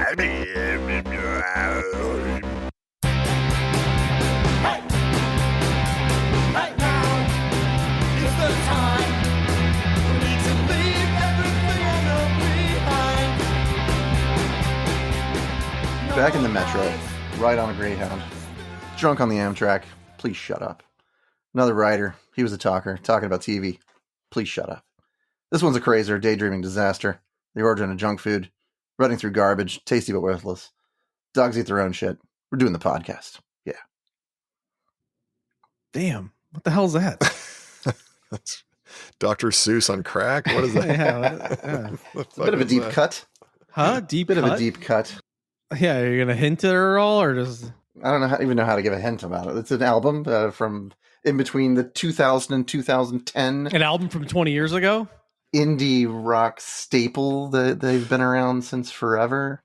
Back in the metro, right on a Greyhound, drunk on the Amtrak. Please shut up. Another writer. He was a talker, talking about TV. Please shut up. This one's a crazer, daydreaming disaster. The origin of junk food, running through garbage, tasty but worthless. Dogs eat their own shit. We're doing the podcast. Yeah. Damn. What the hell is that? That's Dr. Seuss on crack? What is that? Yeah. It's a bit of a deep cut. Huh? Deep Bit cut? of a deep cut. Yeah, you're going to hint at her all or just... I don't even know how to give a hint about it. It's an album from in between the 2000 and 2010. An album from 20 years ago? Indie rock staple that they've been around since forever.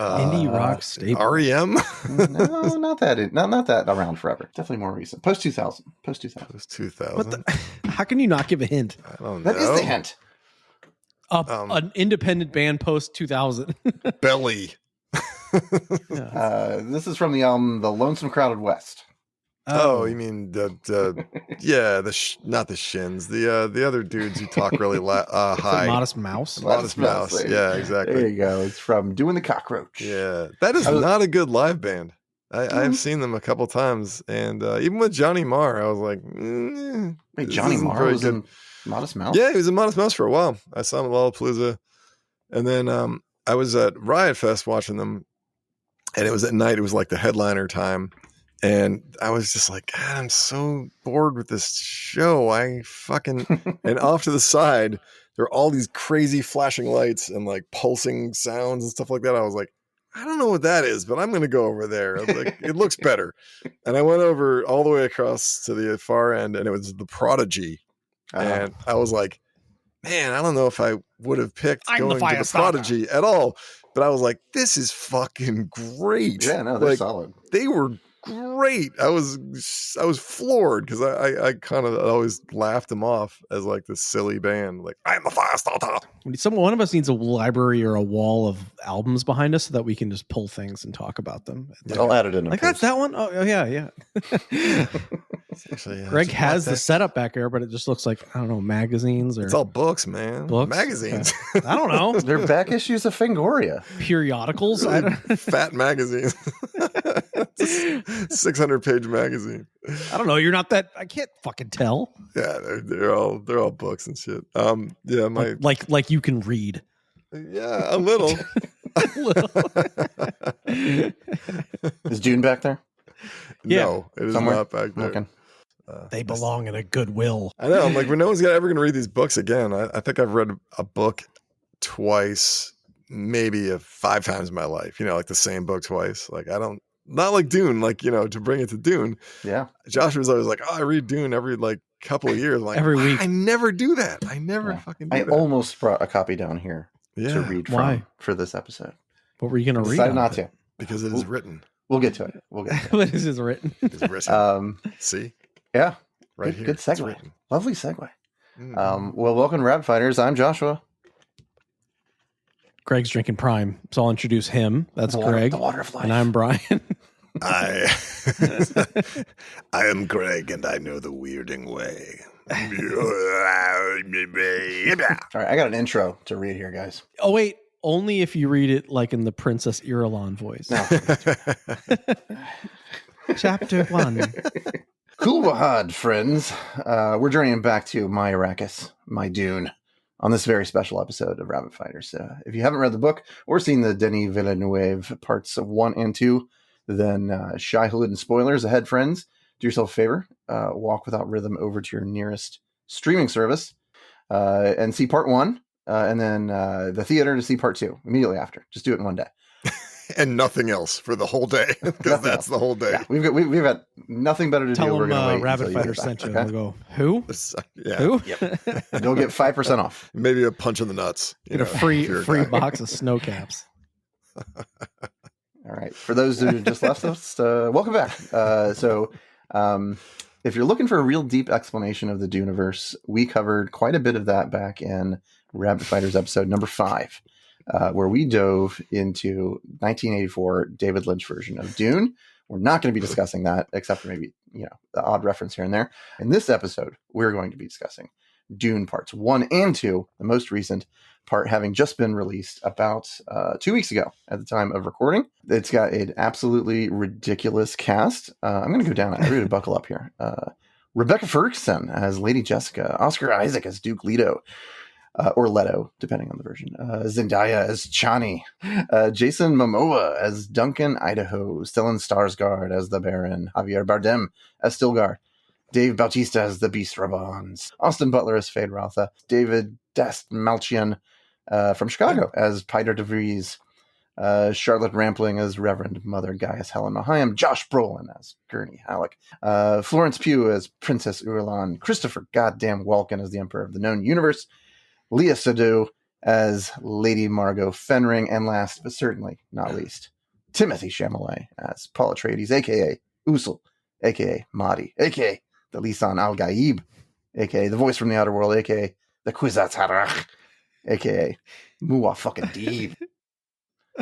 Indie rock staple. REM? No, not that. Not that around forever. Definitely more recent. Post 2000. Post 2000. Post 2000. How can you not give a hint? I don't know. That is the hint. An independent band post 2000. Belly. This is from the album The Lonesome Crowded West. Oh, you mean not the Shins, the other dudes who talk really high. Modest Mouse. Modest Mouse. Yeah, exactly. There you go. It's from Doing the Cockroach. Yeah, that is not a good live band. I've seen them a couple times, and even with Johnny Marr, I was like, wait, Johnny Marr was in Modest Mouse? Yeah, he was in Modest Mouse for a while. I saw him at Lollapalooza, and then I was at Riot Fest watching them, and it was at night. It was like the headliner time. And I was just like, God, I'm so bored with this show. And off to the side, there are all these crazy flashing lights and like pulsing sounds and stuff like that. I was like, I don't know what that is, but I'm going to go over there. I was like, it looks better. And I went over all the way across to the far end, and it was The Prodigy. And I was like, man, I don't know if I would have picked going to The Prodigy at all. But I was like, this is fucking great. Yeah, no, they're solid. They were great. I was floored because I kind of always laughed them off as like this silly band. Like, I'm the fire starter. One of us needs a library or a wall of albums behind us so that we can just pull things and talk about them. I'll add it in. Like that's that one. Oh yeah. Actually, Greg has the setup back there, but it just looks like, I don't know, magazines or it's all books, man. Books? Magazines. I don't know. They're back issues of Fangoria. Periodicals. Fat magazines. 600-page magazine. I don't know. You're not that. I can't fucking tell. Yeah, they're all books and shit. Yeah, my like you can read. Yeah, a little. Is Dune back there? Yeah. No, it is Somewhere? not back there. Okay. They belong in a Goodwill. I know. I'm like, when no one's ever going to read these books again. I think I've read a book twice, maybe 5 times in my life. You know, like the same book twice. Like not like Dune. Like, you know, to bring it to Dune. Yeah. Josh was always like, oh, I read Dune every like couple of years. I'm like, every week. I never do that. I never fucking do that. I almost brought a copy down here to read from. Why? For this episode. What were you going to read? Decided not to. Because it is written. We'll get to it. What is this written? It's written. See? Yeah. Right Good segue. It's Lovely segue. Mm. Well, welcome to Rabbit Fighters. I'm Joshua. Greg's drinking Prime, so I'll introduce him. That's Greg. The water of life. And I'm Brian. I am Greg, and I know the weirding way. All right, I got an intro to read here, guys. Oh, wait. Only if you read it like in the Princess Irulan voice. No. Chapter 1. Cool wahad, friends. We're journeying back to my Arrakis, my Dune, on this very special episode of Rabbit Fighters. If you haven't read the book or seen the Denis Villeneuve parts of 1 and 2, then Shai-Hulud and spoilers ahead, friends. Do yourself a favor. Walk without rhythm over to your nearest streaming service and see part 1. And then the theater to see part 2 immediately after. Just do it in one day. And nothing else for the whole day, because that's the whole day. Yeah, we've got nothing better to do. Tell We're them gonna wait Rabbit until Fighter you get sent you. back, And they'll go, who? Yeah. Who? Yep. You'll get 5% off. Maybe a punch in the nuts. Get a free box of snow caps. All right. For those who just left us, welcome back. If you're looking for a real deep explanation of the Duneverse, we covered quite a bit of that back in Rabbit Fighters episode number 5. where we dove into 1984 David Lynch version of Dune. We're not going to be discussing that, except for maybe, the odd reference here and there. In this episode, we're going to be discussing Dune Parts 1 and 2, the most recent part having just been released about 2 weeks ago at the time of recording. It's got an absolutely ridiculous cast. I'm going to go down. I really buckle up here. Rebecca Ferguson as Lady Jessica, Oscar Isaac as Duke Leto, or Leto, depending on the version. Zendaya as Chani, Jason Momoa as Duncan Idaho, Stellan Skarsgård as the Baron, Javier Bardem as Stilgar, Dave Bautista as the Beast Rabban, Austin Butler as Feyd Rautha, David Dastmalchian from Chicago as Peter DeVries, Charlotte Rampling as Reverend Mother Gaius Helen Mahayam, Josh Brolin as Gurney Halleck, Florence Pugh as Princess Irulan, Christopher Goddamn Walken as the Emperor of the Known Universe, Leah Seydoux as Lady Margot Fenring, and last but certainly not least, Timothée Chalamet as Paul Atreides, a.k.a. Usul, a.k.a. Mahdi, a.k.a. the Lisan Al-Gaib, a.k.a. the voice from the outer world, a.k.a. the Kwisatz Haderach, a.k.a. Muwa fucking Deeb.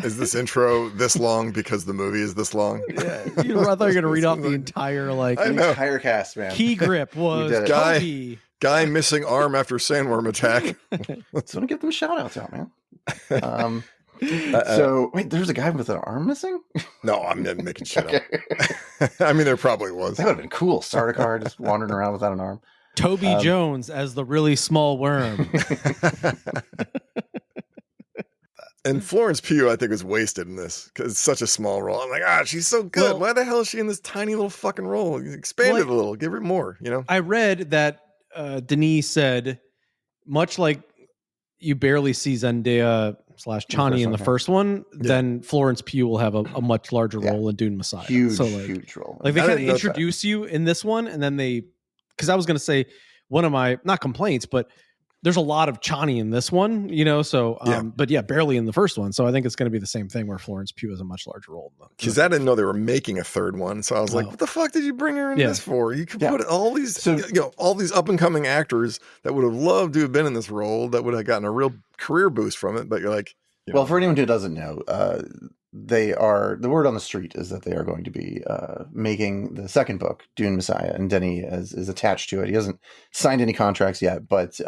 Is this intro this long because the movie is this long? Yeah, I thought you were going to read off the entire entire cast, man. key grip was Toby. Guy missing arm after sandworm attack. So to give them shout outs out, man. So wait, there's a guy with an arm missing? No, I'm not making shit up. I mean, there probably was. That would have been cool. Sardaukar just wandering around without an arm. Toby Jones as the really small worm. And Florence Pugh, I think, was wasted in this because it's such a small role. I'm like, she's so good. Well, why the hell is she in this tiny little fucking role? Expand it a little. Give her more, I read that Denis said, much like you barely see Zendaya / Chani in the first one, then Florence Pugh will have a much larger role in Dune Messiah. Huge role. Like they kind of introduce you in this one, and then because I was going to say one of my, not complaints, but there's a lot of Chani in this one, but barely in the first one. So I think it's going to be the same thing where Florence Pugh has a much larger role. Because I didn't know they were making a third one. So I was like, what the fuck did you bring her in this for? You could put all these, all these up and coming actors that would have loved to have been in this role that would have gotten a real career boost from it. But you're like, well, for anyone who doesn't know, the word on the street is that they are going to be making the second book, Dune Messiah, and Denis is attached to it. He hasn't signed any contracts yet, but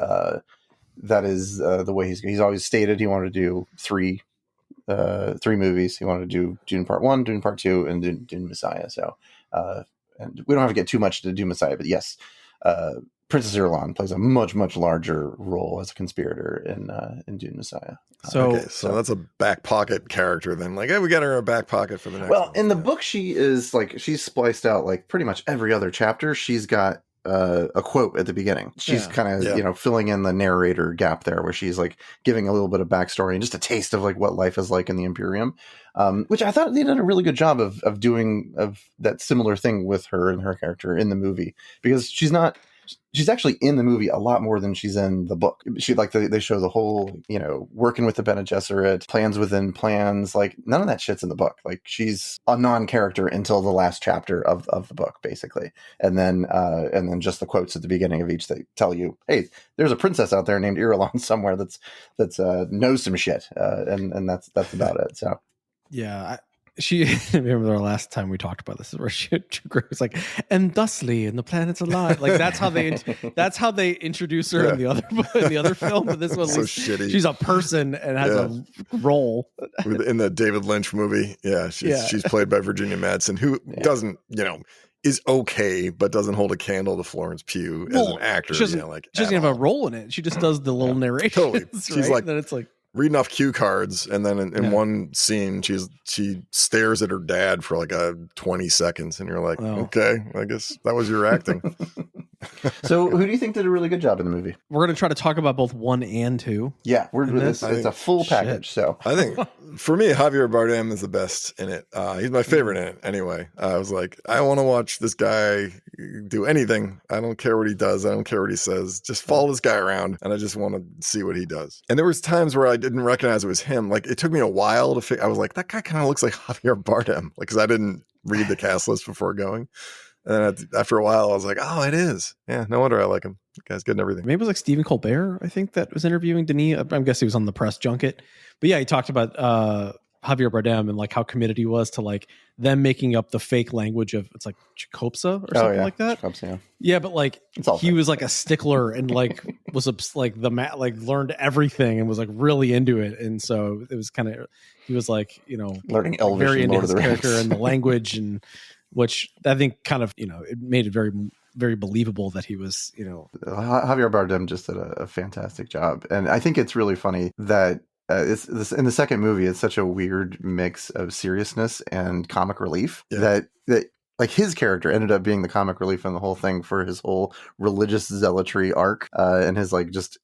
that is the way he's always stated he wanted to do three movies. He wanted to do Dune Part 1, Dune Part 2, and Dune Messiah. So, and we don't have to get too much to Dune Messiah, but yes, Princess Irulan plays a much, much larger role as a conspirator in Dune Messiah. So that's a back pocket character then. Like, hey, we got her in a back pocket for the next one. In the book, she is she's spliced out like pretty much every other chapter. She's got a quote at the beginning. She's kind of filling in the narrator gap there where she's like giving a little bit of backstory and just a taste of like what life is like in the Imperium, which I thought they did a really good job of doing that similar thing with her and her character in the movie, because she's actually in the movie a lot more than she's in the book. She they show the whole, working with the Bene Gesserit, plans within plans. Like none of that shit's in the book. Like she's a non-character until the last chapter of the book, basically. And then just the quotes at the beginning of each that tell you, hey, there's a princess out there named Irulan somewhere that's knows some shit. And that's about it. So yeah. She remember the last time we talked about this, where she was like, and thusly, and the planet's alive. Like that's how they introduce her in the other film. But this one, so shitty. She's a person and has a role in the David Lynch movie. Yeah, she's played by Virginia Madsen, who doesn't, is okay, but doesn't hold a candle to Florence Pugh as an actor. She doesn't have a role in it. She just does the little narration. Totally. She's like, then it's like reading off cue cards, and then in one scene she stares at her dad for like 20 seconds, and you're like, okay, I guess that was your acting. So who do you think did a really good job in the movie? We're going to try to talk about both 1 and 2. Yeah, it's a full package. So I think for me, Javier Bardem is the best in it. He's my favorite in it anyway. I was like, I want to watch this guy do anything. I don't care what he does. I don't care what he says. Just follow this guy around, and I just want to see what he does. And there was times where I didn't recognize it was him. Like it took me a while to figure. I was like, that guy kind of looks like Javier Bardem, like, because I didn't read the cast list before going. And then after a while, I was like, oh, it is. Yeah, no wonder I like him. The guy's good and everything. Maybe it was like Stephen Colbert, I think, that was interviewing Denis. I'm guessing he was on the press junket. But yeah, he talked about Javier Bardem and like how committed he was to like them making up the fake language of, it's like Chicopsa or something like that. Chicopsa, yeah, but like he was like a stickler and like was like learned everything and was like really into it. And so it was kind of, he was like, learning Elvish very and into Lord his of the character Rings. and the language, and which I think kind of, it made it very, very believable that he was, Javier Bardem just did a fantastic job. And I think it's really funny that it's this in the second movie, it's such a weird mix of seriousness and comic relief that like his character ended up being the comic relief in the whole thing for his whole religious zealotry arc, and his like just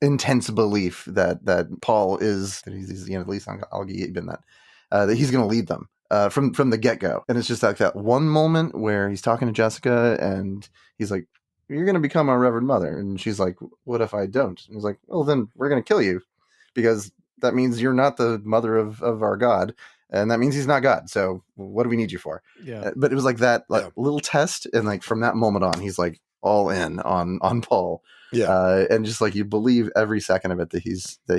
intense belief that Paul is, that he's at least I'll give him that he's going to lead them from the get-go. And it's just like that one moment where he's talking to Jessica and he's like, "You're going to become our Reverend Mother," and she's like, "What if I don't?" And he's like, "Well, then we're going to kill you, because that means you're not the mother of our God, and that means he's not God. So what do we need you for?" Yeah. But it was like that little test, and like from that moment on, he's like all in on Paul. Yeah. And just like you believe every second of it that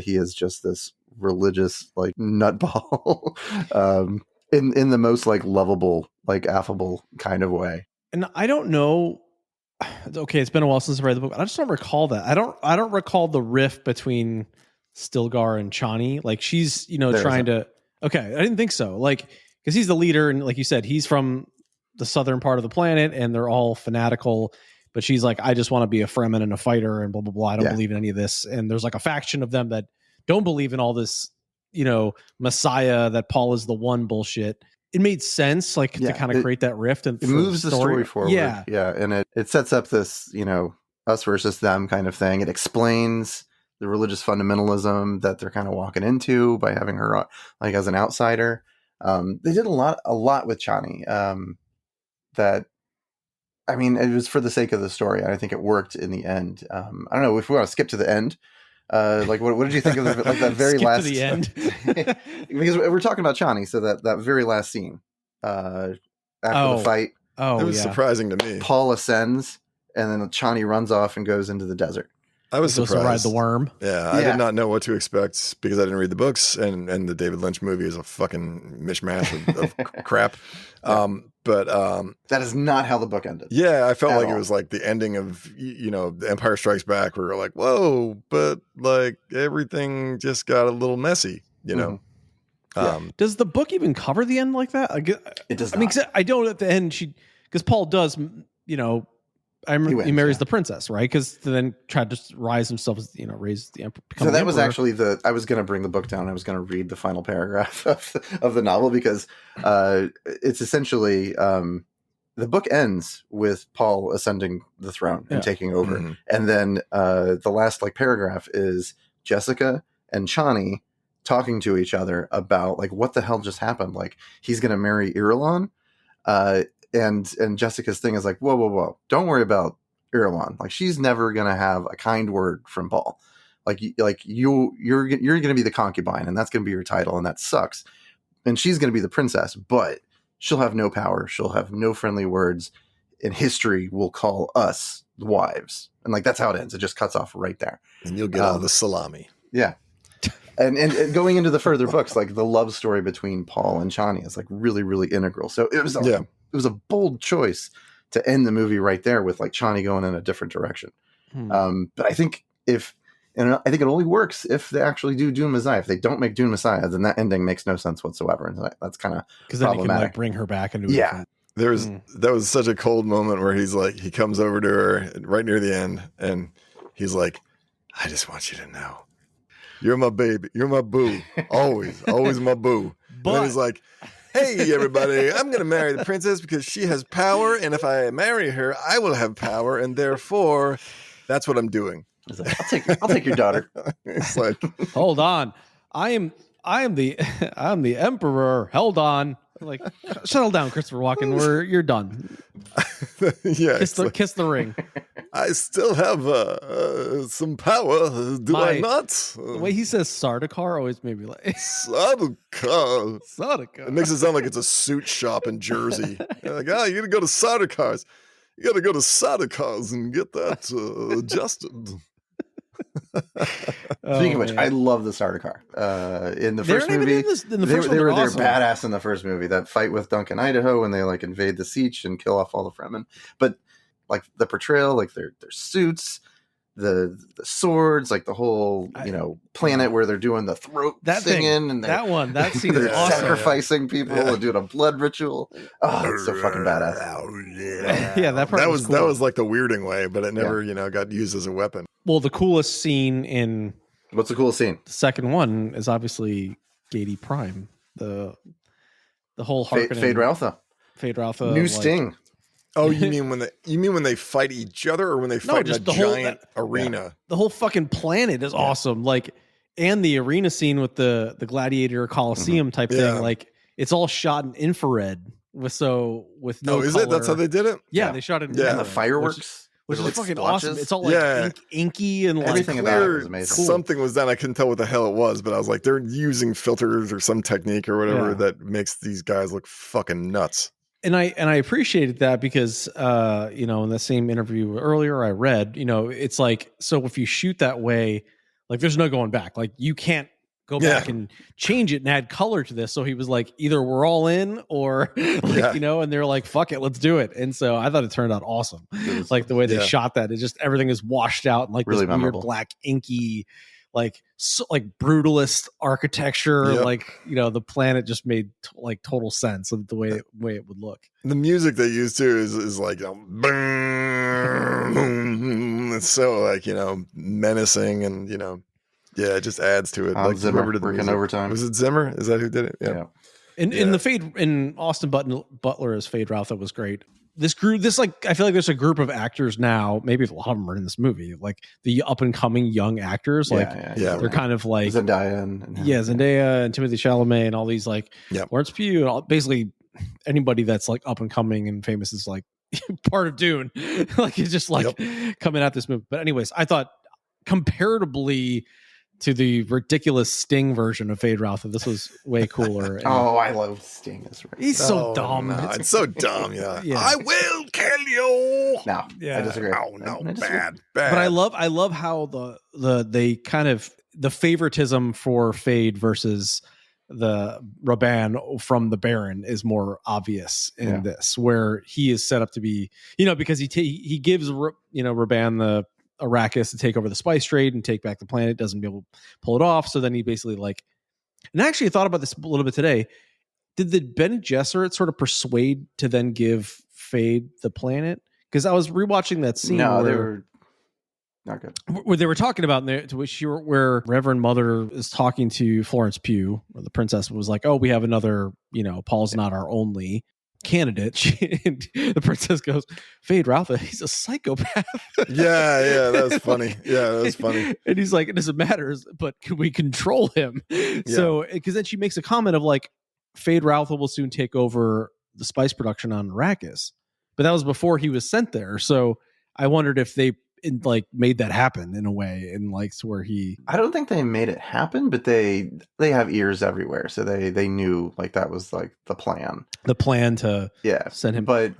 he is just this religious like nutball, in the most like lovable, like affable kind of way. And I don't know. Okay, it's been a while since I read the book. I just don't recall that. I don't recall the riff between Stilgar and Chani. Like she's, trying to. Okay, I didn't think so. Like, because he's the leader, and like you said, he's from the southern part of the planet, and they're all fanatical. But she's like, I just want to be a Fremen and a fighter, and blah blah blah. I don't believe in any of this. And there's like a faction of them that don't believe in all this, Messiah, that Paul is the one bullshit. It made sense, like to kind of create that rift, and it moves the story forward. Yeah, and it sets up this, us versus them kind of thing. It explains the religious fundamentalism that they're kind of walking into by having her like as an outsider. They did a lot with Chani. That, I mean, it was for the sake of the story, and I think it worked in the end. I don't know if we want to skip to the end. Like what did you think of that very last to the end? Because we're talking about Chani, so that very last scene after the fight. It was surprising to me. Paul ascends, and then Chani runs off and goes into the desert. I was surprised. To ride the worm. Yeah, I did not know what to expect because I didn't read the books, and the David Lynch movie is a fucking mishmash of crap. But that is not how the book ended. Yeah, I felt like it was like the ending of The Empire Strikes Back, where you're like, whoa, but like everything just got a little messy, Mm-hmm. Does the book even cover the end like that? It does. I mean, I don't at the end. Because Paul does, he marries the princess, right? Because then tried to rise himself as, raise the emperor. So that was actually I was going to bring the book down. I was going to read the final paragraph of the novel, because it's essentially the book ends with Paul ascending the throne and taking over. Mm-hmm. And then the last like paragraph is Jessica and Chani talking to each other about like what the hell just happened. Like he's going to marry Irulan. And Jessica's thing is like, whoa, don't worry about Irulan. Like she's never gonna have a kind word from Paul. You're gonna be the concubine, and that's gonna be your title, and that sucks. And she's gonna be the princess, but she'll have no power. She'll have no friendly words, and history will call us the wives. And like that's how it ends. It just cuts off right there. And you'll get all the salami. Yeah. And going into the further books, like the love story between Paul and Chani is like really, really integral. So it was a bold choice to end the movie right there with like Chani going in a different direction. But I think I think it only works if they actually do Dune Messiah. If they don't make Dune Messiah, then that ending makes no sense whatsoever. And that's kind of because then you can like bring her back into that was such a cold moment where he's like, he comes over to her right near the end, and he's like, "I just want you to know, you're my baby, you're my boo, always my boo." But and then he's like, "Hey, everybody, I'm going to marry the princess because she has power. And if I marry her, I will have power. And therefore, that's what I'm doing." I'll take your daughter. It's like, hold on. I am the emperor. Hold on. Like, settle down, Christopher Walken. You're done. Yeah. Kiss the ring. I still have some power. Do I not? The way he says Sardaukar always made me like Sardaukar. It makes it sound like it's a suit shop in Jersey. You're like, you're gonna go to Sardaukar's. You got to go to Sardaukar and get that adjusted. Speaking of which, I love the Sardaukar. In the first movie, they were badass in the first movie. That fight with Duncan, Idaho, when they like invade the Siege and kill off all the Fremen. But like the portrayal, like their suits, the swords, like the whole planet where they're doing the throat singing and that scene is awesome. Sacrificing people and doing a blood ritual. Oh, it's so fucking badass. Yeah, that was cool. That was like the weirding way, but it never got used as a weapon. Well, the coolest scene in what's the coolest scene? The second one is obviously Gady Prime, the whole Harkonnen. Feyd Rautha. New sting. Oh, you mean when they fight each other, or when they fight in a giant arena? Yeah. The whole fucking planet is awesome. Like, and the arena scene with the gladiator Coliseum type thing. Like, it's all shot in infrared with no. Oh, is color. It? That's how they did it. Yeah, they shot it in infrared. And the fireworks. Which is fucking awesome. It's all like inky and like everything about it was amazing. Something was done. I couldn't tell what the hell it was, but I was like, they're using filters or some technique or whatever that makes these guys look fucking nuts. And I appreciated that because in the same interview earlier I read, it's like, so if you shoot that way, like there's no going back. Like you can't go back and change it and add color to this. So he was like, either we're all in or and they're like, fuck it, let's do it. And so I thought it turned out awesome. Like the way they shot that, it just, everything is washed out and like really this memorable. Weird black inky, like brutalist architecture. Like, the planet just made like total sense of the way it would look. The music they use too is like, it's so like, menacing and, yeah, it just adds to it. Like Zimmer working overtime. Was it Zimmer? Is that who did it? Yeah. In the Feyd, in Austin Butler as Feyd Rautha was great. This group, I feel like there's a group of actors now. Maybe a lot of them are in this movie, like the up and coming young actors. They're kind of like Zendaya and Zendaya and Timothée Chalamet and all these like Lawrence Pugh and basically anybody that's like up and coming and famous is like part of Dune. Like it's just like coming at this movie. But anyways, I thought comparatively to the ridiculous Sting version of Feyd Rautha, this was way cooler. I love Sting. He's so dumb. No, it's so dumb. Yeah. I will kill you. No, I disagree. Oh no, bad. But I love how they kind of the favoritism for Feyd versus the Rabban from the Baron is more obvious in this, where he is set up to be, because he gives Rabban the Arrakis to take over the spice trade and take back the planet, doesn't be able to pull it off. So then he basically and actually I thought about this a little bit today. Did the Bene Gesserit sort of persuade to then give Feyd the planet? Because I was rewatching that scene. No, they were not good. Where they were talking about where Reverend Mother is talking to Florence Pugh, where the princess was like, "Oh, we have another. Paul's not our only candidate." And the princess goes, "Feyd Rautha, he's a psychopath." Yeah, that was funny. Yeah, that was funny. And he's like, "It doesn't matter, but can we control him?" So, because then she makes a comment of like, Feyd Rautha will soon take over the spice production on Arrakis, but that was before he was sent there. So I wondered if they made that happen in a way, and like to where I don't think they made it happen, but they have ears everywhere, so they knew like that was like the plan to send him. But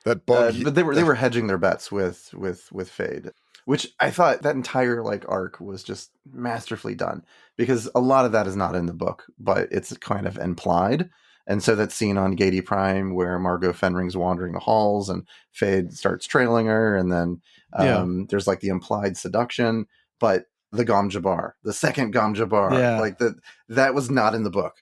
that bug, but they were hedging their bets with Feyd, which I thought that entire like arc was just masterfully done, because a lot of that is not in the book, but it's kind of implied. And so that scene on Gady Prime where Margot Fenring's wandering the halls and Feyd starts trailing her, and then there's like the implied seduction, but the Gom Jabbar, the second Gom Jabbar, that was not in the book.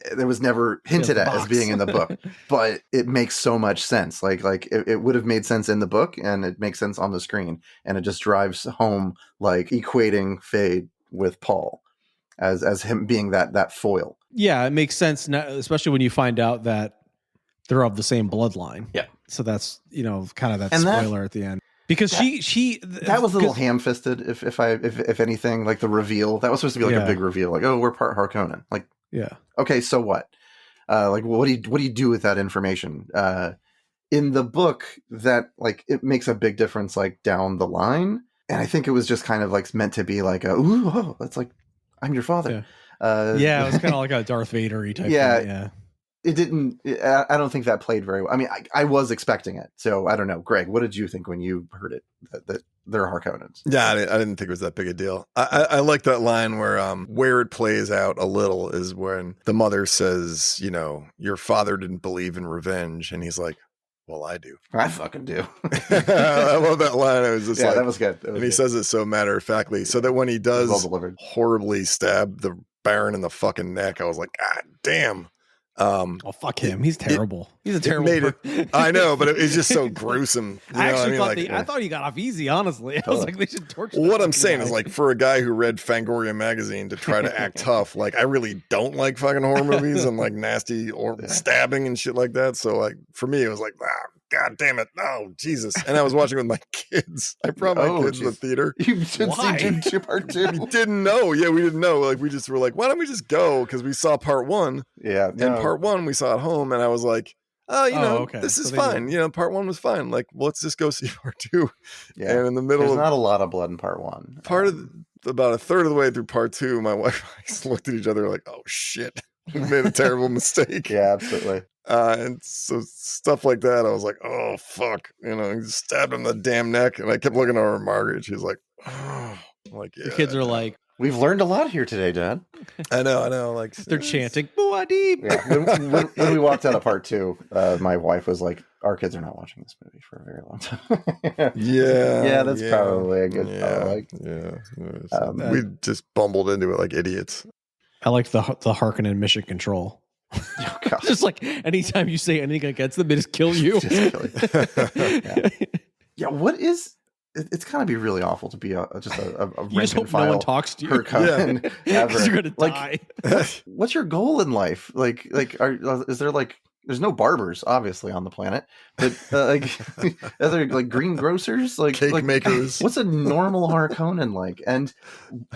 It was never hinted at as being in the book, but it makes so much sense. Like it would have made sense in the book, and it makes sense on the screen, and it just drives home like equating Feyd with Paul as him being that foil. Yeah, it makes sense now, especially when you find out that they're of the same bloodline. Yeah. So that's, kind of that spoiler at the end. Because that was a little ham-fisted, if anything, like the reveal. That was supposed to be like a big reveal. Like, oh, we're part Harkonnen. Like, okay, so what? Like, what do you do with that information? In the book, that like it makes a big difference like down the line. And I think it was just kind of like meant to be like that's like, I'm your father. Yeah. It was kind of like a Darth Vader-y type thing. Yeah. it didn't. I don't think that played very well. I mean, I was expecting it, so I don't know. Greg, what did you think when you heard it that they're Harkonnens? Yeah, I didn't think it was that big a deal. I like that line where it plays out a little is when the mother says, you know, your father didn't believe in revenge, and he's like, well, I do. I fucking do. I love that line. I was just that was good. And he says it so matter of factly, so that when he does horribly stab the Baron in the fucking neck, I was like, God damn. Oh, fuck him. He's terrible. He's a terrible I know, but it's just so gruesome. I thought he got off easy, honestly. I was like, they should torture him. What I'm saying is, like, for a guy who read Fangoria magazine to try to act tough, like, I really don't like fucking horror movies and like nasty or stabbing and shit like that. So, like, for me, it was like, God damn it. No, Jesus. And I was watching with my kids. I brought my kids to the theater. You should see Dune Part 2. We didn't know. Yeah, we didn't know. Like, we just were like, why don't we just go? Because we saw part 1. Yeah. And part 1 we saw at home. And I was like, this is fine. You know, part 1 was fine. Like, let's just go see part 2. Yeah. And in the middle, there's not a lot of blood in part 1. About a third of the way through part 2, my wife and I just looked at each other like, oh shit, we made a terrible mistake. Yeah, absolutely. And so stuff like that, I was like, oh fuck, you know, he stabbed him in the damn neck. And I kept looking over at Margaret. She's like, oh, I'm like, yeah. The kids are like, we've learned a lot here today, Dad. I know. Like, they're chanting, Muad'Dib. Yeah. When we walked out of part 2, my wife was like, our kids are not watching this movie for a very long time. Yeah, that's probably a good we just bumbled into it like idiots. I liked the Harkonnen mission control. Oh, just like anytime you say anything against them, they just kill you. Yeah, what is... It's gotta be really awful to be a you just hope no one talks to you. Ever. You're gonna die. What's your goal in life? Is there like... There's no barbers, obviously, on the planet, but are there like greengrocers, like cake makers? What's a normal Harkonnen like? And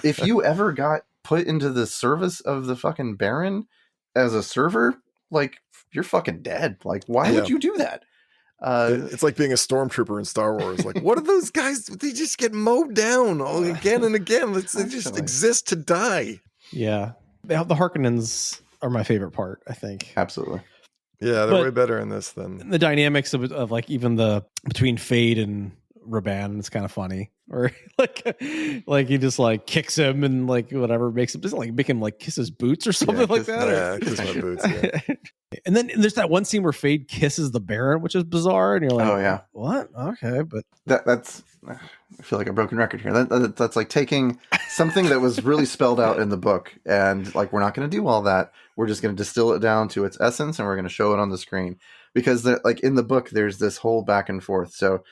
if you ever got put into the service of the fucking Baron as a server, like, you're fucking dead. Like, why would you do that? It's like being a stormtrooper in Star Wars. Like, what are those guys? They just get mowed down again and again. They just exist to die. Yeah, the Harkonnens are my favorite part, I think. Absolutely. Yeah, they're way better in this than the dynamics of like even between Feyd and Rabban. It's kind of funny, or like he just like kicks him and like whatever makes him just like make him like kiss his boots or something like that. Yeah, kiss my boots. Yeah. And then there's that one scene where Feyd kisses the Baron, which is bizarre, and you're like, oh yeah, what? Okay, but that's. I feel like a broken record here. That's like taking something that was really spelled out in the book, and like, we're not going to do all that. We're just going to distill it down to its essence, and we're going to show it on the screen. Because like in the book, there's this whole back and forth. So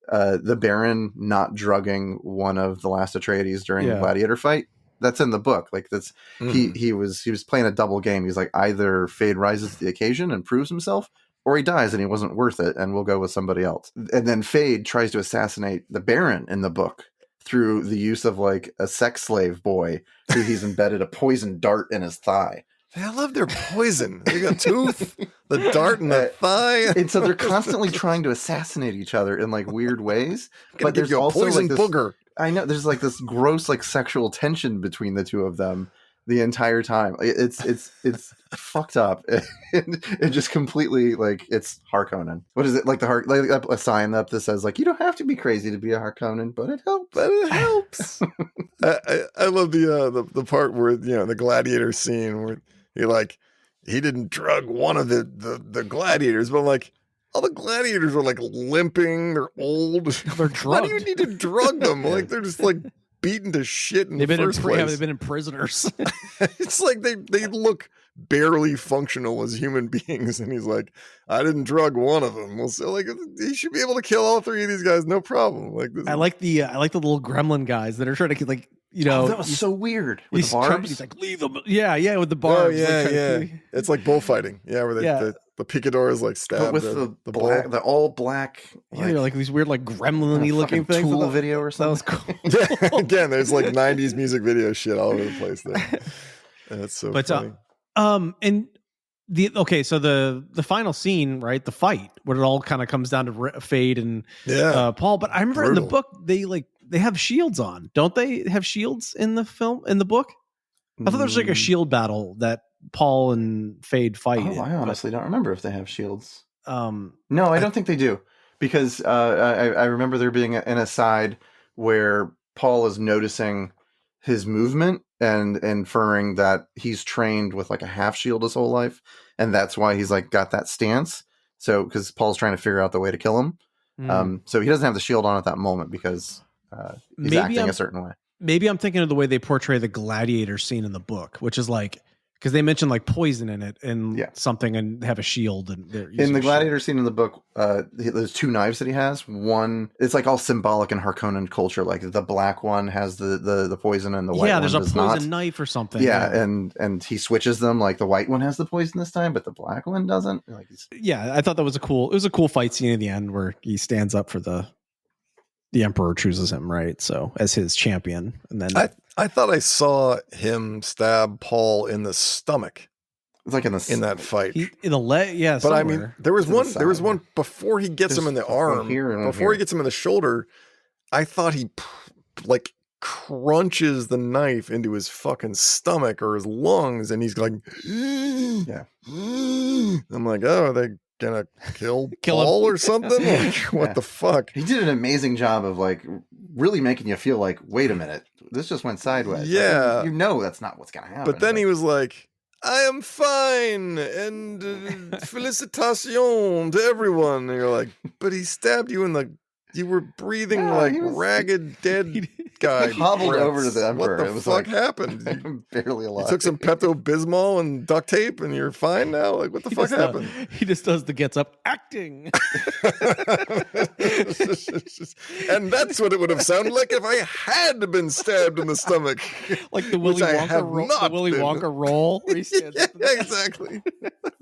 the Baron not drugging one of the last Atreides during the gladiator fight, that's in the book. Like, that's he was playing a double game. He's like, either Feyd rises to the occasion and proves himself, or he dies and he wasn't worth it, and we'll go with somebody else. And then Feyd tries to assassinate the Baron in the book through the use of like a sex slave boy who he's embedded a poison dart in his thigh. I love their poison. They got tooth, the dart in the thigh. And so they're constantly trying to assassinate each other in like weird ways. But there's also poison like booger. I know there's like this gross like sexual tension between the two of them the entire time. It's fucked up. It just completely like, it's Harkonnen. What is it like a sign up that says like, you don't have to be crazy to be a Harkonnen, but it helps. I love the part where, you know, the gladiator scene where he didn't drug one of the gladiators, but like, all the gladiators are like limping, they're old. They're drugged. Why do you need to drug them? Like, they're just like beaten to shit in the first place. They've been in prisoners. It's like they look barely functional as human beings, and he's like, I didn't drug one of them. Well, so like, he should be able to kill all 3 of these guys, no problem. Like, I like the little gremlin guys that are trying to like, you know, that was so weird. With the barbs? He's like, leave them. Yeah, with the barbs. Oh, yeah. It's like bullfighting. Yeah, where the picadors like stab with the all black. Like these weird like gremlin-y looking things. Tool video or something. That was cool. Yeah, again, there's like 90s music video shit all over the place there. That's so funny. And so the final scene, right? The fight where it all kind of comes down to Feyd and Paul. But I remember in the book they have shields on, don't they? Have shields in the book? I thought there was like a shield battle that Paul and Feyd fight. Oh, I honestly don't remember if they have shields. No, I don't think they do, because I remember there being an aside where Paul is noticing his movement and inferring that he's trained with like a half shield his whole life, and that's why he's like got that stance. So because Paul's trying to figure out the way to kill him, so he doesn't have the shield on at that moment because he's acting a certain way. Maybe I'm thinking of the way they portray the gladiator scene in the book, which is like, because they mention like poison in it and something, and have a shield. And in the gladiator scene in the book, there's two knives that he has. One, it's like all symbolic in Harkonnen culture. Like the black one has the poison, and the white one does not. Yeah, there's a poison knife or something. Yeah, and he switches them. Like the white one has the poison this time, but the black one doesn't. Like I thought that was a cool fight scene in the end where he stands up for the Emperor chooses him, right? So as his champion, and then I thought I saw him stab Paul in the stomach. It's like in that fight, in the leg, yeah. But somewhere. I mean, there was one before he gets him in the arm, before he gets him in the shoulder. I thought he like crunches the knife into his fucking stomach or his lungs, and he's like, yeah. I'm like, oh, are they gonna kill Paul or something? Like, what the fuck? He did an amazing job of like really making you feel like, wait a minute, this just went sideways. Yeah, like, you know that's not what's gonna happen. But then he was like, I am fine, and felicitation to everyone. And you're like, but he stabbed you in the. You were breathing like ragged dead guy. He hobbled over to the Emperor. What the fuck happened? I'm barely alive. You took some Pepto-Bismol and duct tape, and you're fine now. Like, what the fuck happened? He just does the gets up acting. And that's what it would have sounded like if I had been stabbed in the stomach, like the Willy Wonka roll. Where he stands up exactly.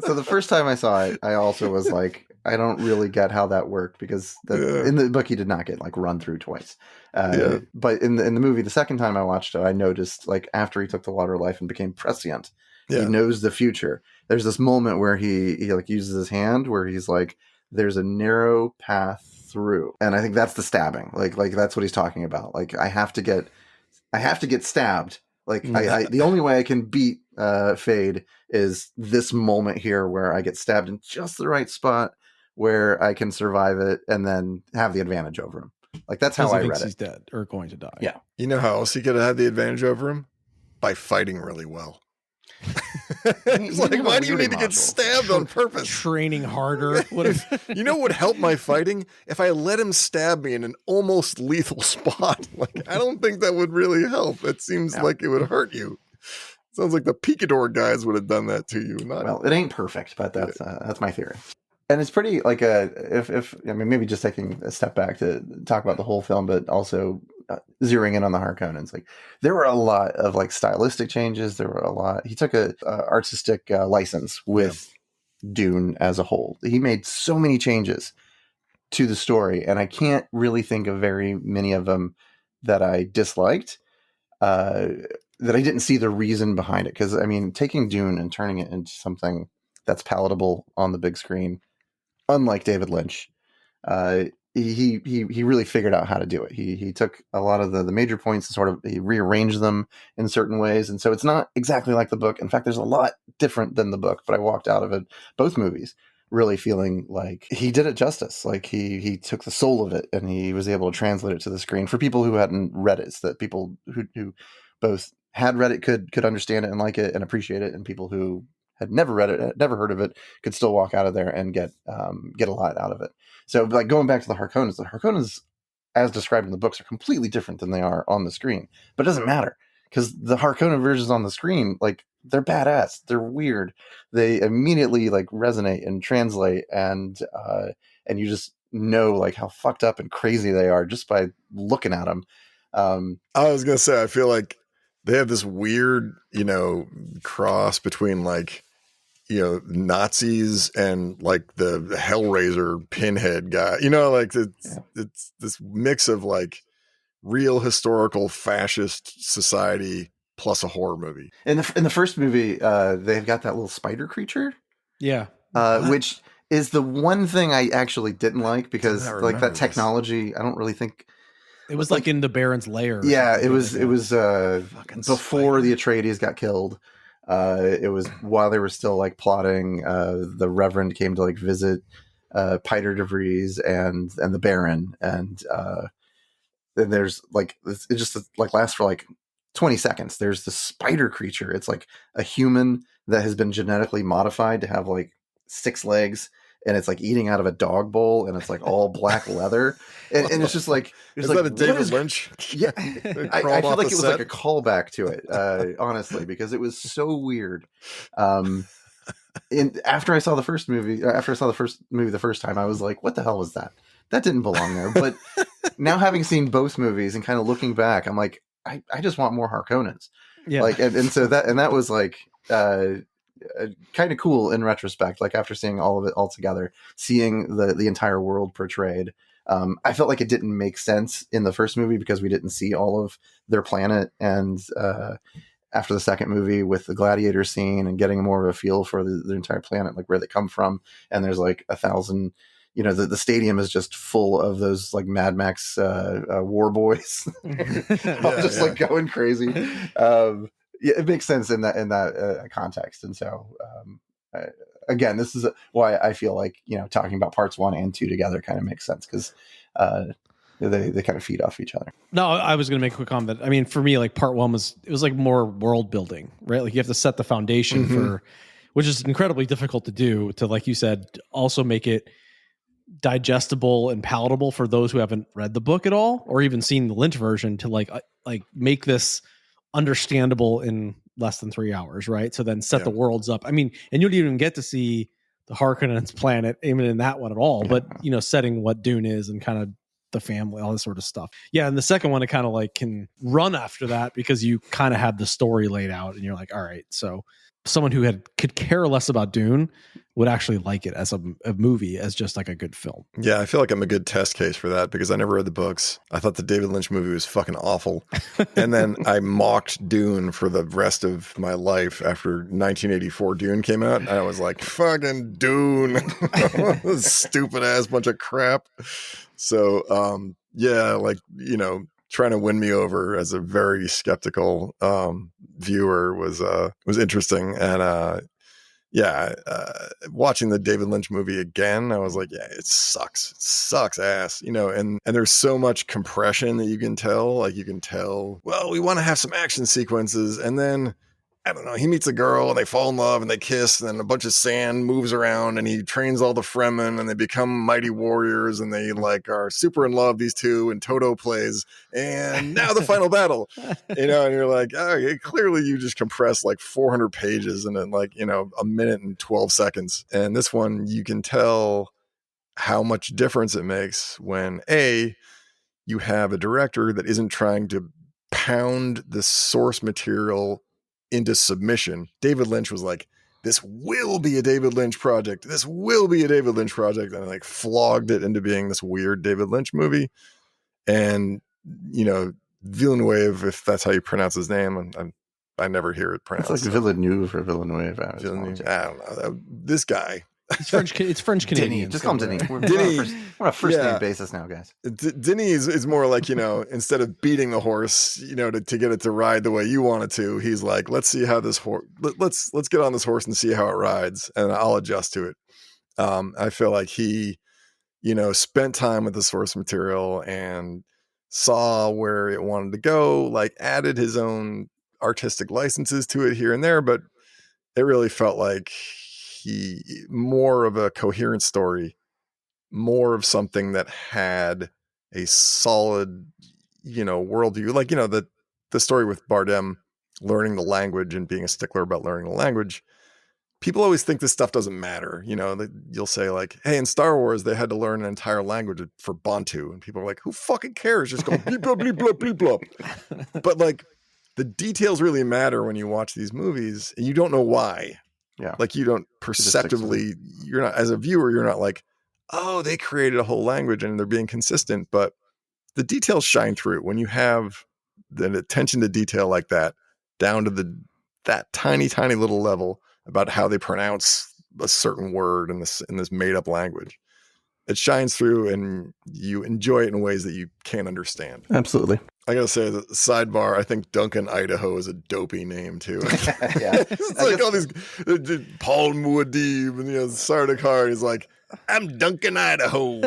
So the first time I saw it, I also was like, I don't really get how that worked, because in the book he did not get like run through twice. But in the movie, the second time I watched it, I noticed like after he took the water of life and became prescient, he knows the future. There's this moment where he like uses his hand where he's like, there's a narrow path through. And I think that's the stabbing. Like that's what he's talking about. Like I have to get stabbed. Like the only way I can beat Feyd is this moment here where I get stabbed in just the right spot where I can survive it and then have the advantage over him. Like that's how I read it. He's dead or going to die. Yeah. You know how else he could have had the advantage over him? By fighting really well. It's like, why do you need to get stabbed on purpose? Training harder. You know what would help my fighting? If I let him stab me in an almost lethal spot. Like, I don't think that would really help. It seems like it would hurt you. Sounds like the picador guys would have done that to you. Well, it ain't perfect, but that's my theory. And it's pretty like if I mean, maybe just taking a step back to talk about the whole film, but also zeroing in on the Harkonnens. Like there were a lot of like stylistic changes. There were a lot. He took a artistic license with Dune as a whole. He made so many changes to the story, and I can't really think of very many of them that I disliked. That I didn't see the reason behind it. Because I mean, taking Dune and turning it into something that's palatable on the big screen, unlike David Lynch, he really figured out how to do it. He took a lot of the major points and sort of he rearranged them in certain ways, and so it's not exactly like the book. In fact, there's a lot different than the book. But I walked out of it, both movies, really feeling like he did it justice. Like he took the soul of it and he was able to translate it to the screen for people who hadn't read it, so that people who both had read it could understand it and like it and appreciate it, and people who had never read it, had never heard of it, could still walk out of there and get a lot out of it. So like going back to the Harkonnens as described in the books are completely different than they are on the screen, but it doesn't matter because the Harkonnen versions on the screen, like they're badass, they're weird, they immediately like resonate and translate, and you just know like how fucked up and crazy they are just by looking at them. I was gonna say, I feel like they have this weird, cross between like, Nazis and like the Hellraiser pinhead guy, like it's this mix of like real historical fascist society plus a horror movie. In the first movie, they've got that little spider creature. Yeah. Which is the one thing I actually didn't like, because like that technology, I don't really think it was like in the Baron's lair. Yeah, it was before the Atreides got killed. It was while they were still like plotting. The Reverend came to like visit Piter de Vries and the Baron, and then there's like it just like lasts for like 20 seconds. There's the spider creature. It's like a human that has been genetically modified to have like 6 legs, and it's like eating out of a dog bowl, and it's like all black leather, and it's just like Is like, that a David Lynch? Yeah, I feel like it was like a callback to it, honestly, because it was so weird. And after I saw the first movie the first time, I was like, what the hell was that? That didn't belong there. But now having seen both movies and kind of looking back, I'm like, I just want more Harkonnens. Yeah. Like, and so that was like kind of cool in retrospect. Like after seeing all of it all together, seeing the entire world portrayed, I felt like it didn't make sense in the first movie because we didn't see all of their planet. And after the second movie with the gladiator scene and getting more of a feel for the entire planet, like where they come from, and there's like 1,000. You know, the stadium is just full of those like Mad Max war boys, like going crazy. It makes sense in that context, and so again, this is why I feel like, you know, talking about parts 1 and 2 together kind of makes sense, because they kind of feed off each other. No, I was going to make a quick comment. I mean, for me, like part 1 was like more world building, right? Like you have to set the foundation for, which is incredibly difficult to do. To, like you said, also make it digestible and palatable for those who haven't read the book at all or even seen the Lynch version, to like make this understandable in less than 3 hours, right? So then set the worlds up. I mean, and you don't even get to see the Harkonnens planet even in that one at all, but you know, setting what Dune is and kind of the family, all this sort of stuff. Yeah, and the second one, it kind of like can run after that because you kind of have the story laid out and you're like, all right, so someone who could care less about Dune would actually like it as a movie, as just like a good film. Yeah, I feel like I'm a good test case for that because I never read the books. I thought the David Lynch movie was fucking awful. And then I mocked Dune for the rest of my life after 1984 Dune came out. And I was like, fucking Dune. Stupid ass bunch of crap. So, yeah, like, you know, trying to win me over as a very skeptical viewer was interesting. And watching the David Lynch movie again, I was like, yeah, it sucks ass, you know. And there's so much compression that you can tell, well, we want to have some action sequences, and then I don't know, he meets a girl and they fall in love and they kiss, and then a bunch of sand moves around and he trains all the Fremen and they become mighty warriors and they like are super in love, these two, and Toto plays, and now the final battle, you know, and you're like, oh, clearly you just compressed like 400 pages and then like, you know, a minute and 12 seconds. And this one, you can tell how much difference it makes when you have a director that isn't trying to pound the source material into submission. David Lynch was like, this will be a David Lynch project. This will be a David Lynch project. And like flogged it into being this weird David Lynch movie. And, you know, Villanueve, if that's how you pronounce his name, I never hear it pronounced. It's like Villeneuve or Villanueve. I don't know. This guy. It's French Canadian. Denis. Just call him Denis. We're on a first name basis now, guys. Denis is more like, you know, instead of beating the horse, you know, to get it to ride the way you want it to, he's like, let's see how this horse, let's get on this horse and see how it rides, and I'll adjust to it. I feel like he, you know, spent time with the source material and saw where it wanted to go, like added his own artistic licenses to it here and there, but it really felt like more of a coherent story, more of something that had a solid, you know, worldview. Like, you know, the story with Bardem learning the language and being a stickler about learning the language. People always think this stuff doesn't matter. You know, you'll say like, hey, in Star Wars, they had to learn an entire language for Bantu. And people are like, who fucking cares? Just go bleep, bleep, bleep, bleep, bleep, bleep. But like the details really matter when you watch these movies and you don't know why. Yeah. Like you don't perceptively, you're not, as a viewer, you're not like, oh, they created a whole language and they're being consistent, but the details shine through when you have the attention to detail like that, down to that tiny, tiny little level about how they pronounce a certain word in this made up language. it shines through and you enjoy it in ways that you can't understand. Absolutely. I gotta say, the sidebar, I think Duncan, Idaho is a dopey name too. Yeah. It's like all these Paul Muad'Dib and Sardaukar. He's like, I'm Duncan, Idaho.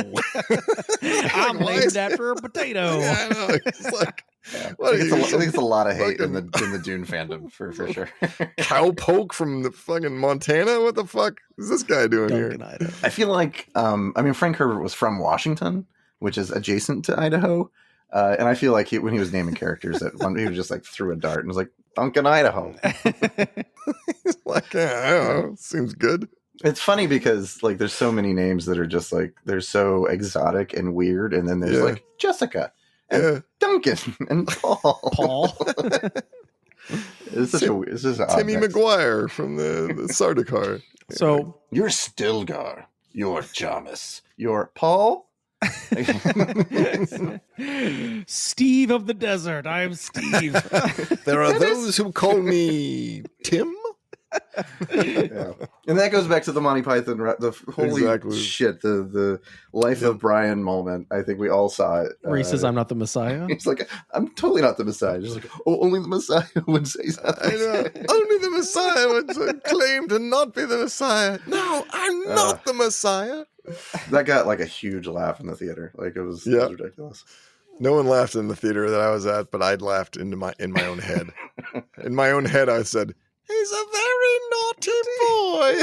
I'm named after a potato. Yeah, I know. It's like, I think it's a lot of hate in the Dune fandom for sure. Cowpoke from the fucking Montana. What the fuck is this guy doing Duncan, here? Idaho. I feel like Frank Herbert was from Washington, which is adjacent to Idaho. And I feel like when he was naming characters, he was just like threw a dart and was like, Duncan, Idaho. He's like, yeah, I don't know. Seems good. It's funny because like there's so many names that are just like they're so exotic and weird, and then there's like Jessica and Duncan and Paul. It's just an odd Timmy mix. McGuire from the Sardaukar. So You're Stilgar. You're Jamis. You're Paul. Steve of the desert. I'm Steve. There are those who call me Tim. Yeah. And that goes back to the Monty Python, the holy shit, the life of Brian moment. I think we all saw it. Where he says, I'm not the Messiah. He's like, I'm totally not the Messiah. Just like, oh, only the Messiah would say something. I know. Only the Messiah would claim to not be the Messiah. No, I'm not the Messiah. That got like a huge laugh in the theater. Like it was ridiculous. No one laughed in the theater that I was at, but I'd laughed in my own head. In my own head, I said, he's a very naughty boy.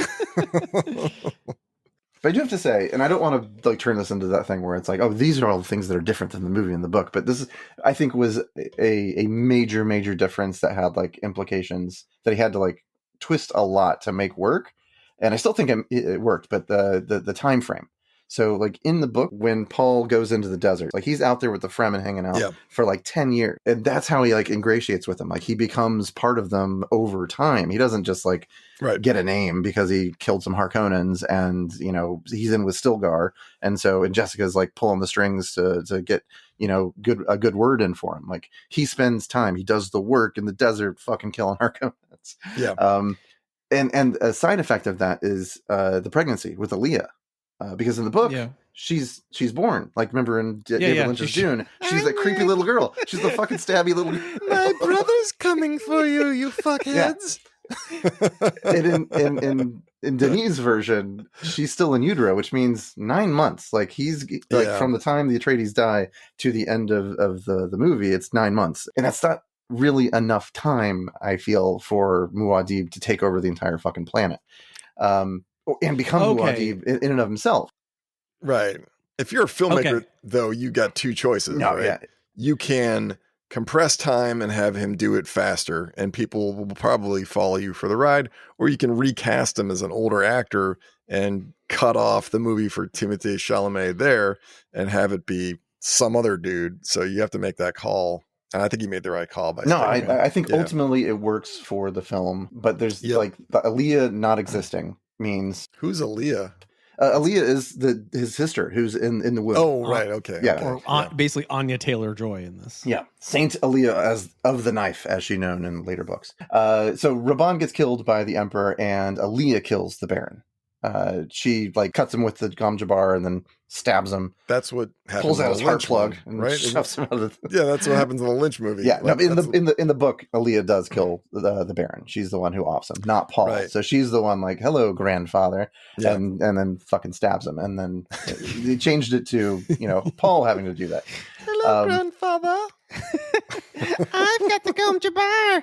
But I do have to say, and I don't want to like turn this into that thing where it's like, oh, these are all the things that are different than the movie and the book. But this is, I think, was a major difference that had like implications that he had to like twist a lot to make work. And I still think it worked, but the time frame. So like in the book, when Paul goes into the desert, like he's out there with the Fremen hanging out for like 10 years. And that's how he like ingratiates with them. Like he becomes part of them over time. He doesn't just like get a name because he killed some Harkonnens and, he's in with Stilgar. And Jessica's like pulling the strings to get, a good word in for him. Like he spends time, he does the work in the desert, fucking killing Harkonnens. Yeah. And a side effect of that is the pregnancy with Aaliyah. Because in the book, she's born. Like, remember in David Lynch's Dune, she's that creepy little girl. She's the fucking stabby little girl. My brother's coming for you, you fuckheads. And in Denis' version, she's still in utero, which means 9 months. Like he's like from the time the Atreides die to the end of the movie, it's 9 months, and that's not really enough time. I feel for Muad'Dib to take over the entire fucking planet. And become Muad'Dib in and of himself. Right. If you're a filmmaker, though, you got two choices. No, right? yeah. You can compress time and have him do it faster, and people will probably follow you for the ride, or you can recast him as an older actor and cut off the movie for Timothée Chalamet there and have it be some other dude. So you have to make that call. And I think he made the right call. I think ultimately it works for the film, but there's like the Aaliyah not existing means who's Aaliyah? Aaliyah is his sister who's in the womb. Oh, right. Okay. Yeah. Or basically Anya Taylor-Joy in this. Yeah. Saint Aaliyah as of the knife, as she's known in later books. So Rabban gets killed by the Emperor and Aaliyah kills the Baron. She like cuts him with the Gom Jabbar and then stabs him. That's what happens. Pulls out his heart plug and right? shoves him out of yeah, that's what happens in the Lynch movie. Yeah, like, in the book, Aaliyah does kill the Baron. She's the one who offs him, not Paul. Right. So she's the one like, "Hello, grandfather," and then fucking stabs him. And then they changed it to Paul having to do that. Hello, grandfather. I've got the Gom Jabbar.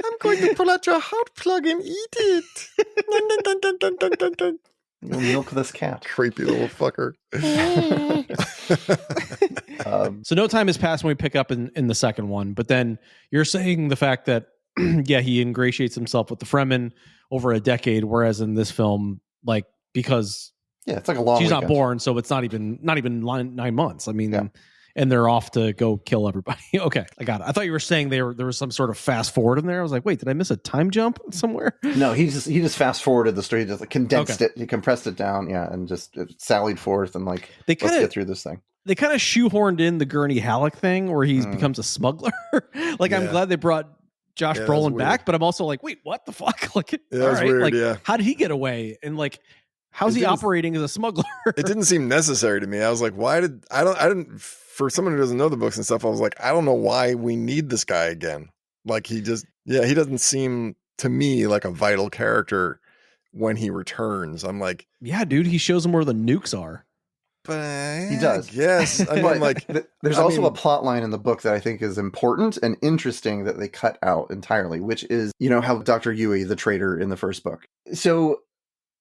I'm going to pull out your heart plug and eat it. You'll milk this cat. Creepy little fucker. So no time has passed when we pick up in the second one, but then you're saying the fact that he ingratiates himself with the Fremen over a decade, whereas in this film, like because it's like a long. She's weekend. not born, so it's not even 9 months. I mean. And they're off to go kill everybody. Okay, I got it. I thought you were saying there was some sort of fast forward in there. I was like, wait, did I miss a time jump somewhere? No, he just fast forwarded the story. He just like condensed it. He compressed it down. Yeah, and just sallied forth and like let's get through this thing. They kind of shoehorned in the Gurney Halleck thing where he becomes a smuggler. Like I'm glad they brought Josh Brolin back, but I'm also like, wait, what the fuck? Like, all right, weird, like how did he get away? And like, How's he operating as a smuggler? It didn't seem necessary to me. I was like, for someone who doesn't know the books and stuff, I was like, I don't know why we need this guy again. Like he doesn't seem to me like a vital character when he returns. I'm like, yeah, dude, he shows him where the nukes are. But he does. Yes. I mean, like, there's also a plot line in the book that I think is important and interesting that they cut out entirely, which is, how Dr. Yui, the traitor in the first book. So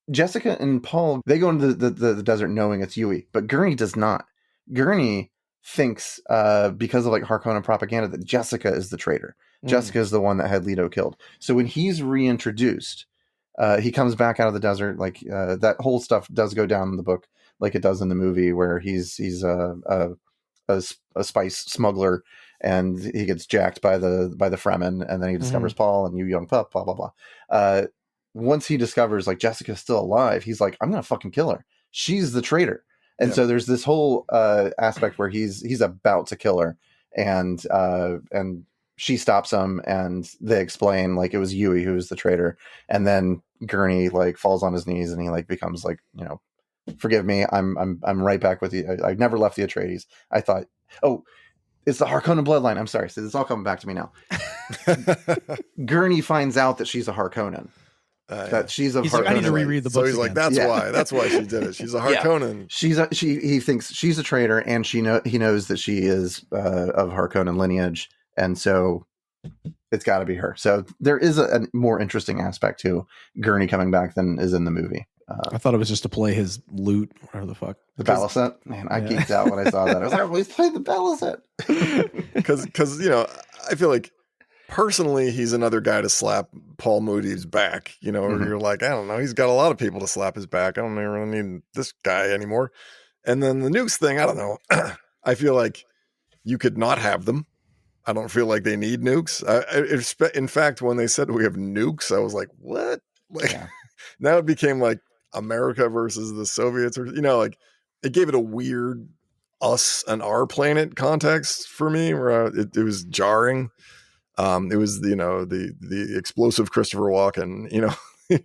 Jessica and Paul, they go into the desert knowing it's Yui, but Gurney does not. Gurney thinks, because of like Harkonnen propaganda, that Jessica is the traitor. Jessica is the one that had Leto killed. So when he's reintroduced, he comes back out of the desert. Like that whole stuff does go down in the book, like it does in the movie, where he's a spice smuggler, and he gets jacked by the Fremen, and then he discovers Paul and you young pup, blah blah blah. Once he discovers like Jessica's still alive, he's like, I'm gonna fucking kill her. She's the traitor. And so there's this whole aspect where he's about to kill her, and she stops him, and they explain like it was Yui who was the traitor, and then Gurney like falls on his knees and he like becomes like, forgive me, I'm right back with you. I never left the Atreides. I thought, it's the Harkonnen bloodline. I'm sorry, so it's all coming back to me now. Gurney finds out that she's a Harkonnen. That she's a Harkonnen. Like, I need to reread the book. So he's like, that's why she did it. She's a Harkonnen. He thinks she's a traitor, and he knows that she is of Harkonnen lineage, and so it's got to be her. So there is a more interesting aspect to Gurney coming back than is in the movie. I thought it was just to play his loot, whatever the fuck. The Balisette? Man, I geeked out when I saw that. I was like, he's playing the Balisette. Because I feel like personally, he's another guy to slap Paul Moody's back, or you're like, I don't know, he's got a lot of people to slap his back. I don't really need this guy anymore. And then the nukes thing, I don't know. I feel like you could not have them. I don't feel like they need nukes. In fact, when they said we have nukes, I was like, what? Like, now it became like America versus the Soviets, or like it gave it a weird us and our planet context for me, where it was jarring. It was the explosive Christopher Walken,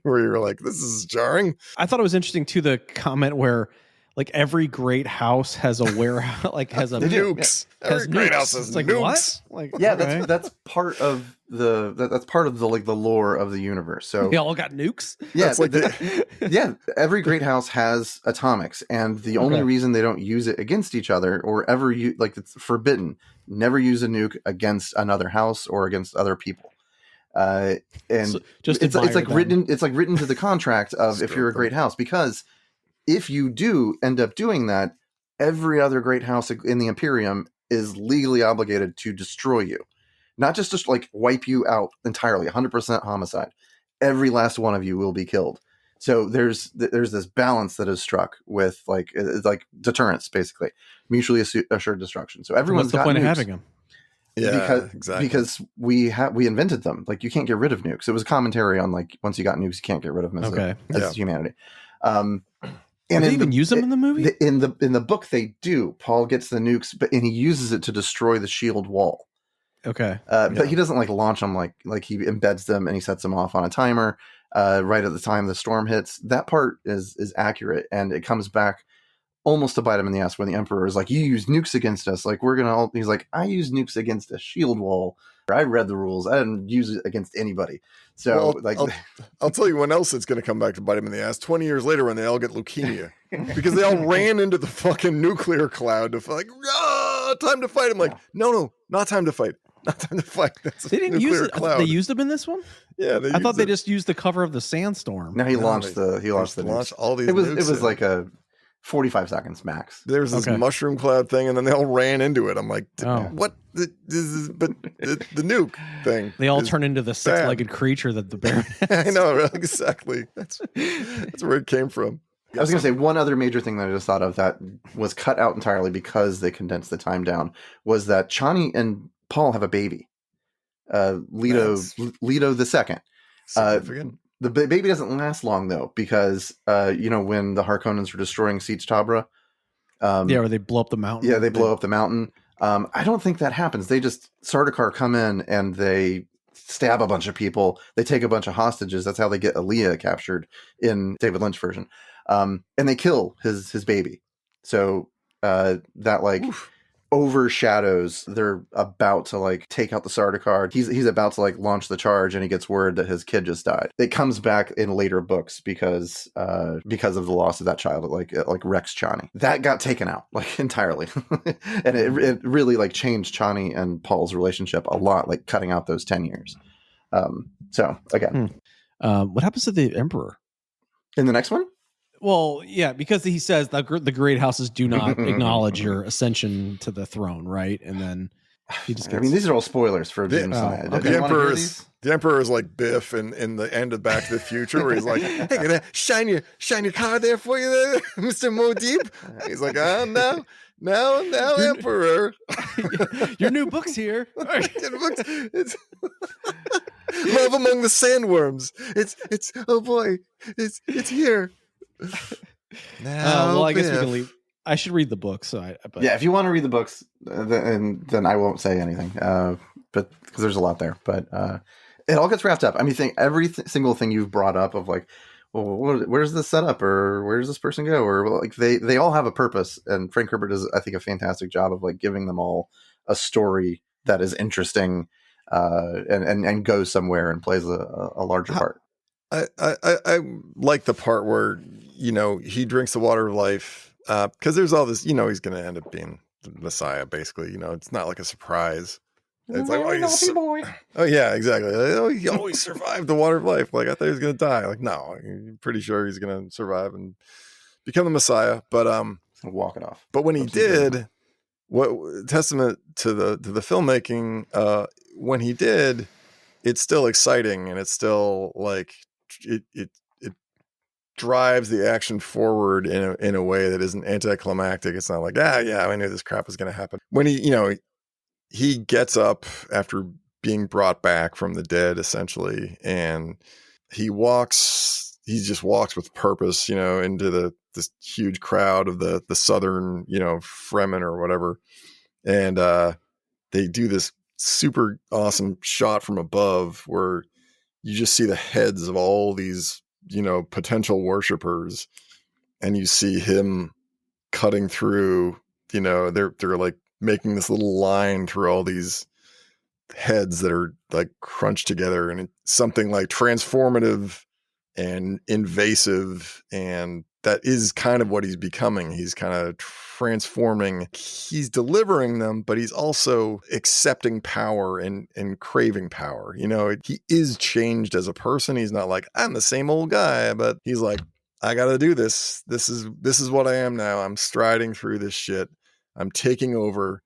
where you're like, this is jarring. I thought it was interesting too, the comment where like every great house has a warehouse, like has a nukes. Every great house has like, nukes. What? Like, okay. that's part of the like the lore of the universe. So they all got nukes. Yeah, it's like every great house has atomics, and the only reason they don't use it against each other or ever it's forbidden. Never use a nuke against another house or against other people. And so it's like written to the contract of if you're a great house, because if you do end up doing that, every other great house in the Imperium is legally obligated to destroy you. Not just like wipe you out entirely, 100% homicide. Every last one of you will be killed. So there's this balance that is struck with like deterrence, basically mutually assured destruction. So everyone's got point nukes. of having them. Yeah, exactly. Because we invented them. Like you can't get rid of nukes. It was a commentary on like once you got nukes, you can't get rid of them as humanity. And they even use them in the movie? In the book, they do. Paul gets the nukes, and he uses it to destroy the shield wall. Okay. But he doesn't like launch them like he embeds them and he sets them off on a timer right at the time the storm hits. That part is accurate, and it comes back almost to bite him in the ass when the Emperor is like, you use nukes against us. Like he's like, I use nukes against a shield wall. I read the rules. I didn't use it against anybody. So I'll tell you when else it's going to come back to bite him in the ass 20 years later when they all get leukemia because they all ran into the fucking nuclear cloud to like, time to fight. I'm like, no, not time to fight. Not time to fight. They didn't use it. Cloud. They used them in this one. Yeah, I thought they just used the cover of the sandstorm. No, he launched the nukes. All these. It was like a 45 seconds max. There was this mushroom cloud thing, and then they all ran into it. I'm like, what? But the nuke thing. They all turn into the six-legged creature that the bear has. I know, exactly. That's where it came from. I was going to say one other major thing that I just thought of that was cut out entirely because they condensed the time down was that Chani and Paul have a baby, Leto the second. The baby doesn't last long though, because when the Harkonnens were destroying Sietz Tabra, where they blow up the mountain. Yeah, they blow up the mountain. I don't think that happens. They just Sardaukar come in and they stab a bunch of people. They take a bunch of hostages. That's how they get Aaliyah captured in David Lynch version. And they kill his baby. So that like overshadows, they're about to like take out the Sardaukar. He's about to like launch the charge, and he gets word that his kid just died. It comes back in later books because of the loss of that child. It wrecks Chani. That got taken out like entirely. And it really like changed Chani and Paul's relationship a lot, like cutting out those 10 years. So again, what happens to the Emperor in the next one? Well, yeah, because he says the great houses do not acknowledge your ascension to the throne, right? And then he just gets... I mean, these are all spoilers for Dune. The Emperor is like Biff in the end of Back to the Future, where he's like, "Hey, can I shine your card there for you, there, Mr. Modib?" He's like, now, Emperor, your new book's here. It's Love Among the Sandworms. It's oh boy, it's here. Well, I guess we can leave. I should read the book. But if you want to read the books, then I won't say anything. But because there's a lot there, but it all gets wrapped up. I mean, every single thing you've brought up of like, well, where's the setup, or where does this person go, or like they all have a purpose. And Frank Herbert does, I think, a fantastic job of like giving them all a story that is interesting, and goes somewhere and plays a larger part. I like the part where, he drinks the water of life, because there's all this, he's going to end up being the Messiah, basically. It's not like a surprise. It's like, oh yeah, exactly. He always survived the water of life. Like, I thought he was going to die. Like, no, I'm pretty sure he's going to survive and become the Messiah. But walk it off. But when he did, what testament to the filmmaking? When he did, it's still exciting, and it's still like it drives the action forward in a way that isn't anticlimactic. It's not like, I knew this crap was going to happen. When he gets up after being brought back from the dead, essentially, and he just walks with purpose, into this huge crowd of the southern, Fremen or whatever. And they do this super awesome shot from above where you just see the heads of all these, potential worshipers, and you see him cutting through, they're like making this little line through all these heads that are like crunched together, and it's something like transformative and invasive, and that is kind of what he's becoming. He's kind of transforming. He's delivering them, but he's also accepting power and craving power. He is changed as a person. He's not like, I'm the same old guy, but he's like, I got to do this. This is what I am now. I'm striding through this shit. I'm taking over.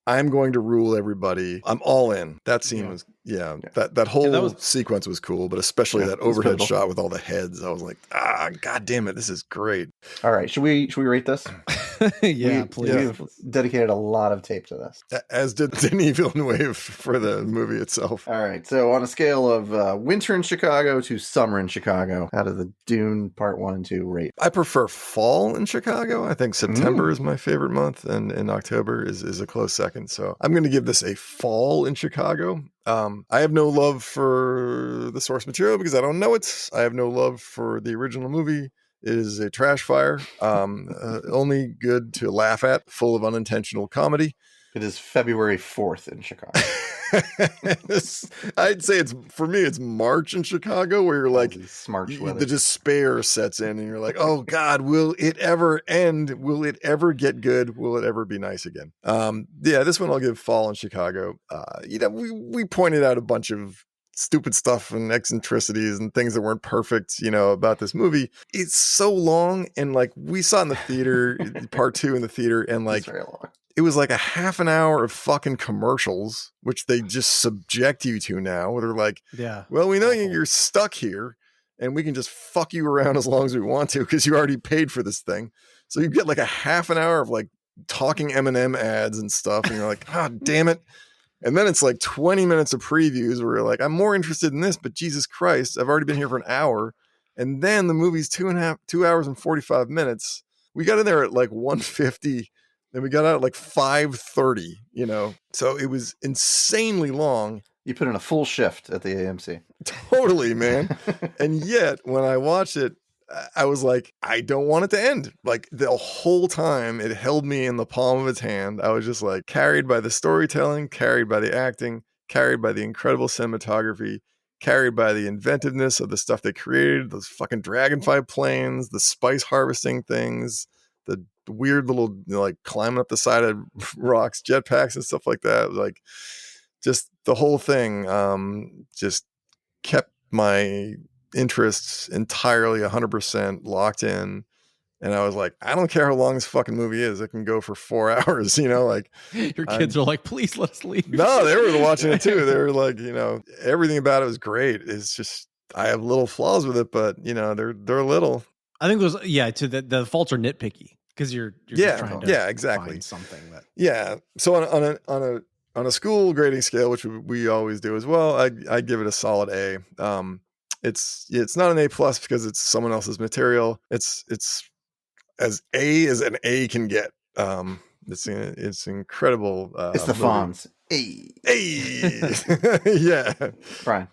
I'm going to rule everybody. I'm all in. That scene was, that whole sequence was cool, but especially that overhead shot with all the heads. I was like, God damn it, this is great. All right, should we rate this? Please. We've dedicated a lot of tape to this, as did Denis Villeneuve for the movie itself. All right, so on a scale of winter in Chicago to summer in Chicago, how does the Dune Part 1 and 2 rate? I prefer fall in Chicago. I think September is my favorite month, and October is a close second. So I'm going to give this a fall in Chicago. I have no love for the source material because I don't know it. I have no love for the original movie. It is a trash fire, only good to laugh at, full of unintentional comedy. It is February 4th in Chicago. I'd say it's March in Chicago, where you're like, the despair sets in, and you're like, oh God, will it ever end? Will it ever get good? Will it ever be nice again? This one I'll give fall in Chicago. We pointed out a bunch of stupid stuff and eccentricities and things that weren't perfect, about this movie. It's so long, and like we saw in the theater, part 2 in the theater, and like it's very long. It was like a half an hour of fucking commercials, which they just subject you to now, where they're like, well, we know you're stuck here, and we can just fuck you around as long as we want to because you already paid for this thing. So you get like a half an hour of like talking M&M ads and stuff, and you're like, damn it. And then it's like 20 minutes of previews where you're like, I'm more interested in this, but Jesus Christ, I've already been here for an hour. And then the movie's 2 hours and 45 minutes. We got in there at like 1:50. And we got out at like 5:30, So it was insanely long. You put in a full shift at the AMC. Totally, man. And yet, when I watched it, I was like, I don't want it to end. Like the whole time it held me in the palm of its hand. I was just like carried by the storytelling, carried by the acting, carried by the incredible cinematography, carried by the inventiveness of the stuff they created, those fucking dragonfly planes, the spice harvesting things, the weird little, like climbing up the side of rocks, jetpacks and stuff like that. Like just the whole thing just kept my interests entirely 100% locked in. And I was like, I don't care how long this fucking movie is. It can go for 4 hours, like your kids are like, please let us leave. No, they were watching it too. They were like, everything about it was great. It's just, I have little flaws with it, but they're little. I think those, to the faults are nitpicky because you're just trying to exactly find something that. Yeah. So on a school grading scale, which we always do as well, I give it a solid A. It's not an A+ because it's someone else's material. It's as A as an A can get. It's incredible. It's the Fonz. Hey. Yeah. Brian.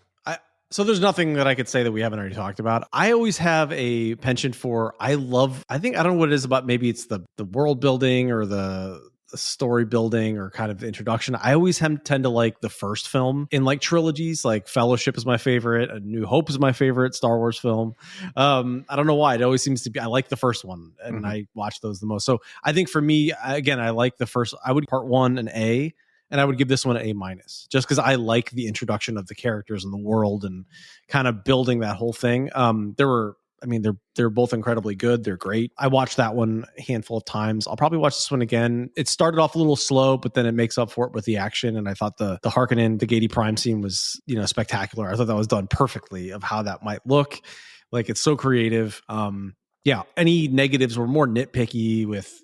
So there's nothing that I could say that we haven't already talked about. I always have a penchant for, I don't know what it is about, maybe it's the world building or the story building or kind of the introduction. I always tend to like the first film in like trilogies. Like Fellowship is my favorite, A New Hope is my favorite Star Wars film. I don't know why, it always seems to be, I like the first one and I watch those the most. So I think for me, again, I like the first. I would part one an A, and I would give this one an A-, just because I like the introduction of the characters and the world and kind of building that whole thing. They're both incredibly good. They're great. I watched that one a handful of times. I'll probably watch this one again. It started off a little slow, but then it makes up for it with the action. And I thought the Harkonnen, the Gady Prime scene was, spectacular. I thought that was done perfectly of how that might look. Like, it's so creative. Any negatives were more nitpicky with,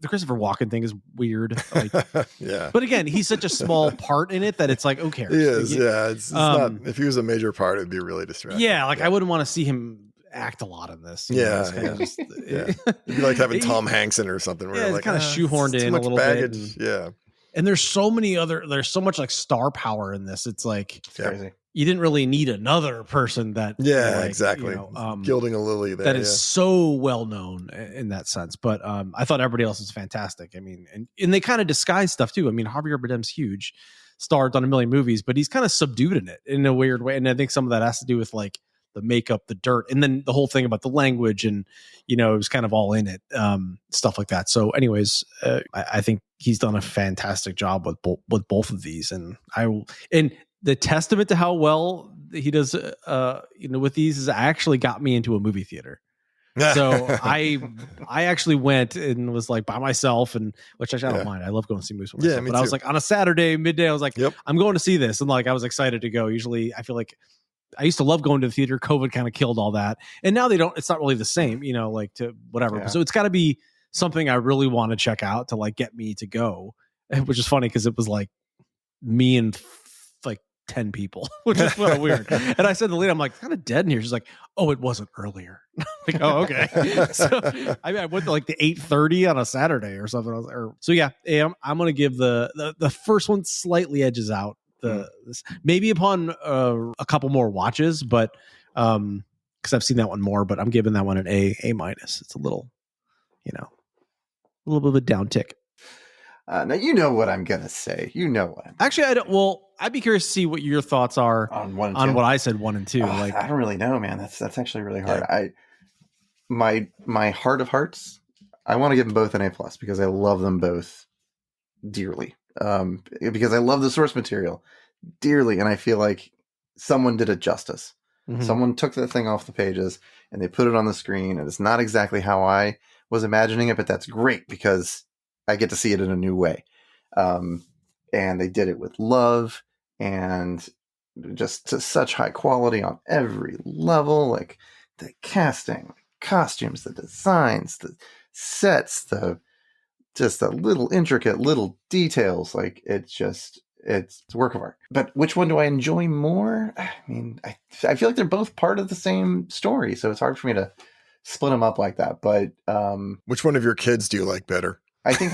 the Christopher Walken thing is weird. Like, yeah. But again, he's such a small part in it that it's like, who cares? He is, yeah. It's not, if he was a major part, it'd be really distracting. Yeah, I wouldn't want to see him act a lot in this. It'd be like having Tom Hanks in it or something. Where it's kind of shoehorned in a little baggage. bit. And there's so much like star power in this. It's like, it's crazy. You didn't really need another person that. Exactly. Gilding a lily there. That is so well known in that sense. But I thought everybody else was fantastic. I mean, and they kind of disguise stuff too. I mean, Javier Bardem's huge, starred on a million movies, but he's kind of subdued in it in a weird way. And I think some of that has to do with like the makeup, the dirt, and then the whole thing about the language, and it was kind of all in it, stuff like that. So, anyways, I think he's done a fantastic job with both of these, and the testament to how well he does, with these is actually got me into a movie theater. So I actually went and was like by myself, and which I don't mind. I love going to see movies by myself. But I was like on a Saturday midday, I was like, I'm going to see this, and like I was excited to go. Usually, I feel like I used to love going to the theater. COVID kind of killed all that, and now it's not really the same, like to whatever. So it's got to be something I really want to check out to like get me to go, which is funny because it was like me and like 10 people, which is kind of weird. And I said to Lena, I'm like, kind of dead in here. She's like, oh, it wasn't earlier. Like, oh, okay. So I went to like the 8:30 on a Saturday or something. I'm going to give the first one slightly edges out. Maybe upon a couple more watches, but because I've seen that one more, but I'm giving that one an A-. It's a little, a little bit of a down tick. Now you know what I'm gonna say. Actually, I don't. Well, I'd be curious to see what your thoughts are on what I said 1 and 2. I don't really know, man. That's actually really hard. My heart of hearts, I want to give them both an A+ because I love them both dearly. Because I love the source material dearly, and I feel like someone did it justice. Mm-hmm. Someone took the thing off the pages and they put it on the screen, and it's not exactly how I was imagining it, but that's great because I get to see it in a new way. And they did it with love and just to such high quality on every level, like the casting, the costumes, the designs, the sets, just the little intricate little details. Like it's a work of art. But which one do I enjoy more? I mean, I feel like they're both part of the same story, so it's hard for me to split them up like that. But which one of your kids do you like better? I think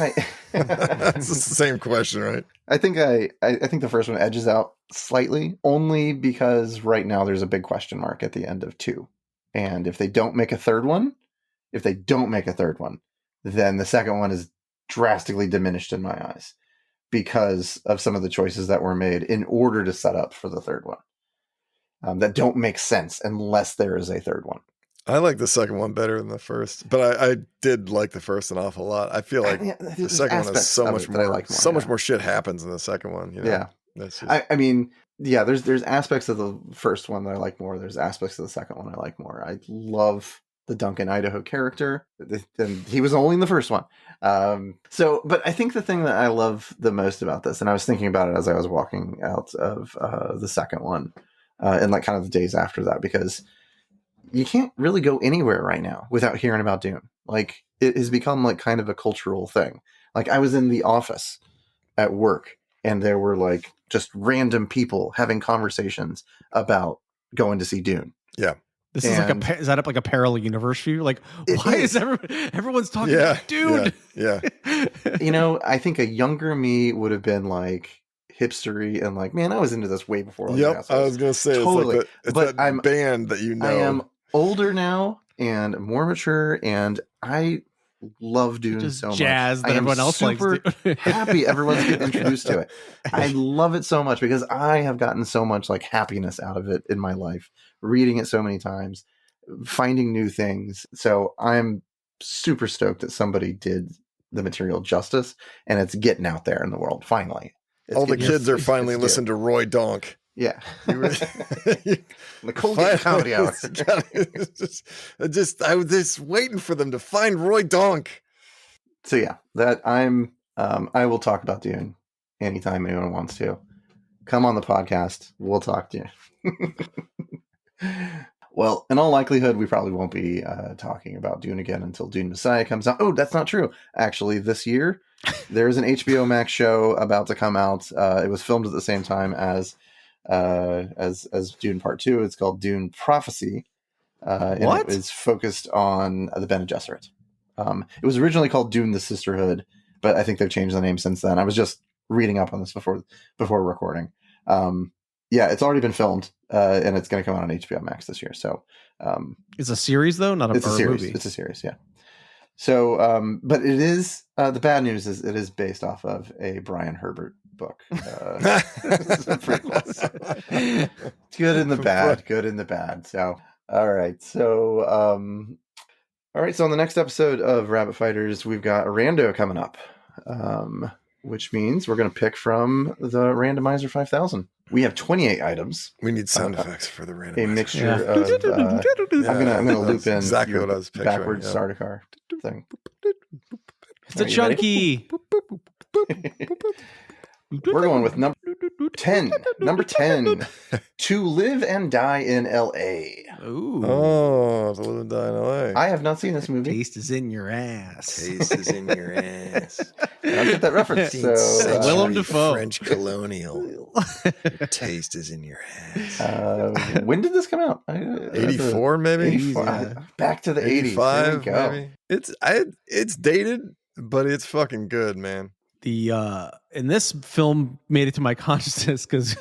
it's the same question, right? I think the first one edges out slightly, only because right now there's a big question mark at the end of 2. And if they don't make a third one, then the second one is drastically diminished in my eyes because of some of the choices that were made in order to set up for the third one that don't make sense unless there is a third one. I like the second one better than the first, but I did like the first an awful lot. I feel like the second one is so much more, much more shit happens in the second one. You know? Yeah. That's just... I mean, yeah, there's aspects of the first one that I like more. There's aspects of the second one I like more. I love the Duncan Idaho character, and he was only in the first one. But I think the thing that I love the most about this, and I was thinking about it as I was walking out of the second one, and like kind of the days after that, because you can't really go anywhere right now without hearing about Dune. Like, it has become like kind of a cultural thing. Like, I was in the office at work, and there were like just random people having conversations about going to see Dune. Yeah. This is like is that like a parallel universe for you? Like, why is everyone's talking about Dune? Yeah. You know, I think a younger me would have been like hipstery and like, man, I was into this way before. Yep, I was gonna say totally. It's that band that you know. I am older now and more mature, and I love Dune so much. Jazz that everyone else likes. Super happy everyone's getting introduced to it. I love it so much because I have gotten so much like happiness out of it in my life, reading it so many times, finding new things. So I'm super stoked that somebody did the material justice, and it's getting out there in the world finally. All the kids are finally listening to Roy Donk. Yeah. The Colgate Comedy Hour. I was just waiting for them to find Roy Donk. So yeah, that I will talk about Dune anytime anyone wants to. Come on the podcast. We'll talk to you. Well, in all likelihood, we probably won't be talking about Dune again until Dune Messiah comes out. Oh, that's not true. Actually, this year, there's an HBO Max show about to come out. It was filmed at the same time as Dune Part 2. It's called Dune Prophecy. And it is focused on the Bene Gesserit. It was originally called Dune the Sisterhood, but I think they've changed the name since then. I was just reading up on this before recording. Yeah, it's already been filmed, and it's going to come out on HBO Max this year. So it's a series, though, not a series. movie. It's a series, yeah. So, but it is the bad news is it is based off of a Brian Herbert book. It's good in the bad. So, all right. So, on the next episode of Rabbit Fighters, we've got a rando coming up, which means we're going to pick from the randomizer 5000. We have 28 items. We need sound effects for the randomizer. A mixture of. I'm gonna loop in exactly what I was picturing. Backwards Sardaukar thing. It's a chunky. We're going with number 10. Number 10. To Live and Die in L.A. Ooh. Oh, To Live and Die in L.A. I have not seen this movie. Taste is in your ass. Taste is in your ass. I don't get that reference. So, Willem Dafoe. French colonial. Your taste is in your ass. When did this come out? 84, maybe? 84. Yeah. Back to the 80s. 85, maybe. It's dated, but it's fucking good, man. In this film made it to my consciousness because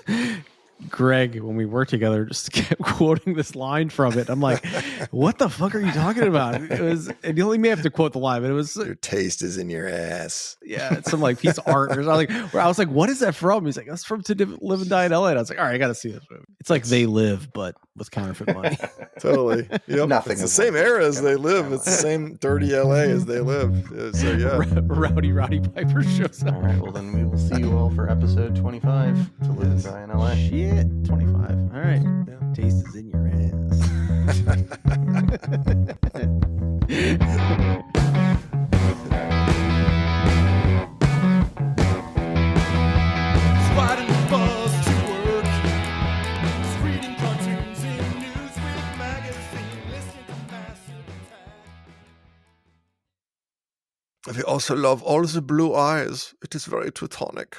Greg, when we worked together, just kept quoting this line from it. I'm like, what the fuck are you talking about? It was, and you only may have to quote the line, but it was your taste is in your ass. Yeah, it's some like piece of art or something. Where I was like, what is that from? He's like, that's from To Live and Die in LA. And I was like, all right, I got to see this movie. It's like They Live, but with counterfeit money. Totally. Yep. Nothing. It's the same era as They Live. It's the same dirty LA as They Live. So yeah. Rowdy Piper shows up. All right, well then we will see you all for episode 25. To Live and Die in LA. Shit, 25. All right. Yeah. Taste is in your ass. We also love all the blue eyes. It is very Teutonic.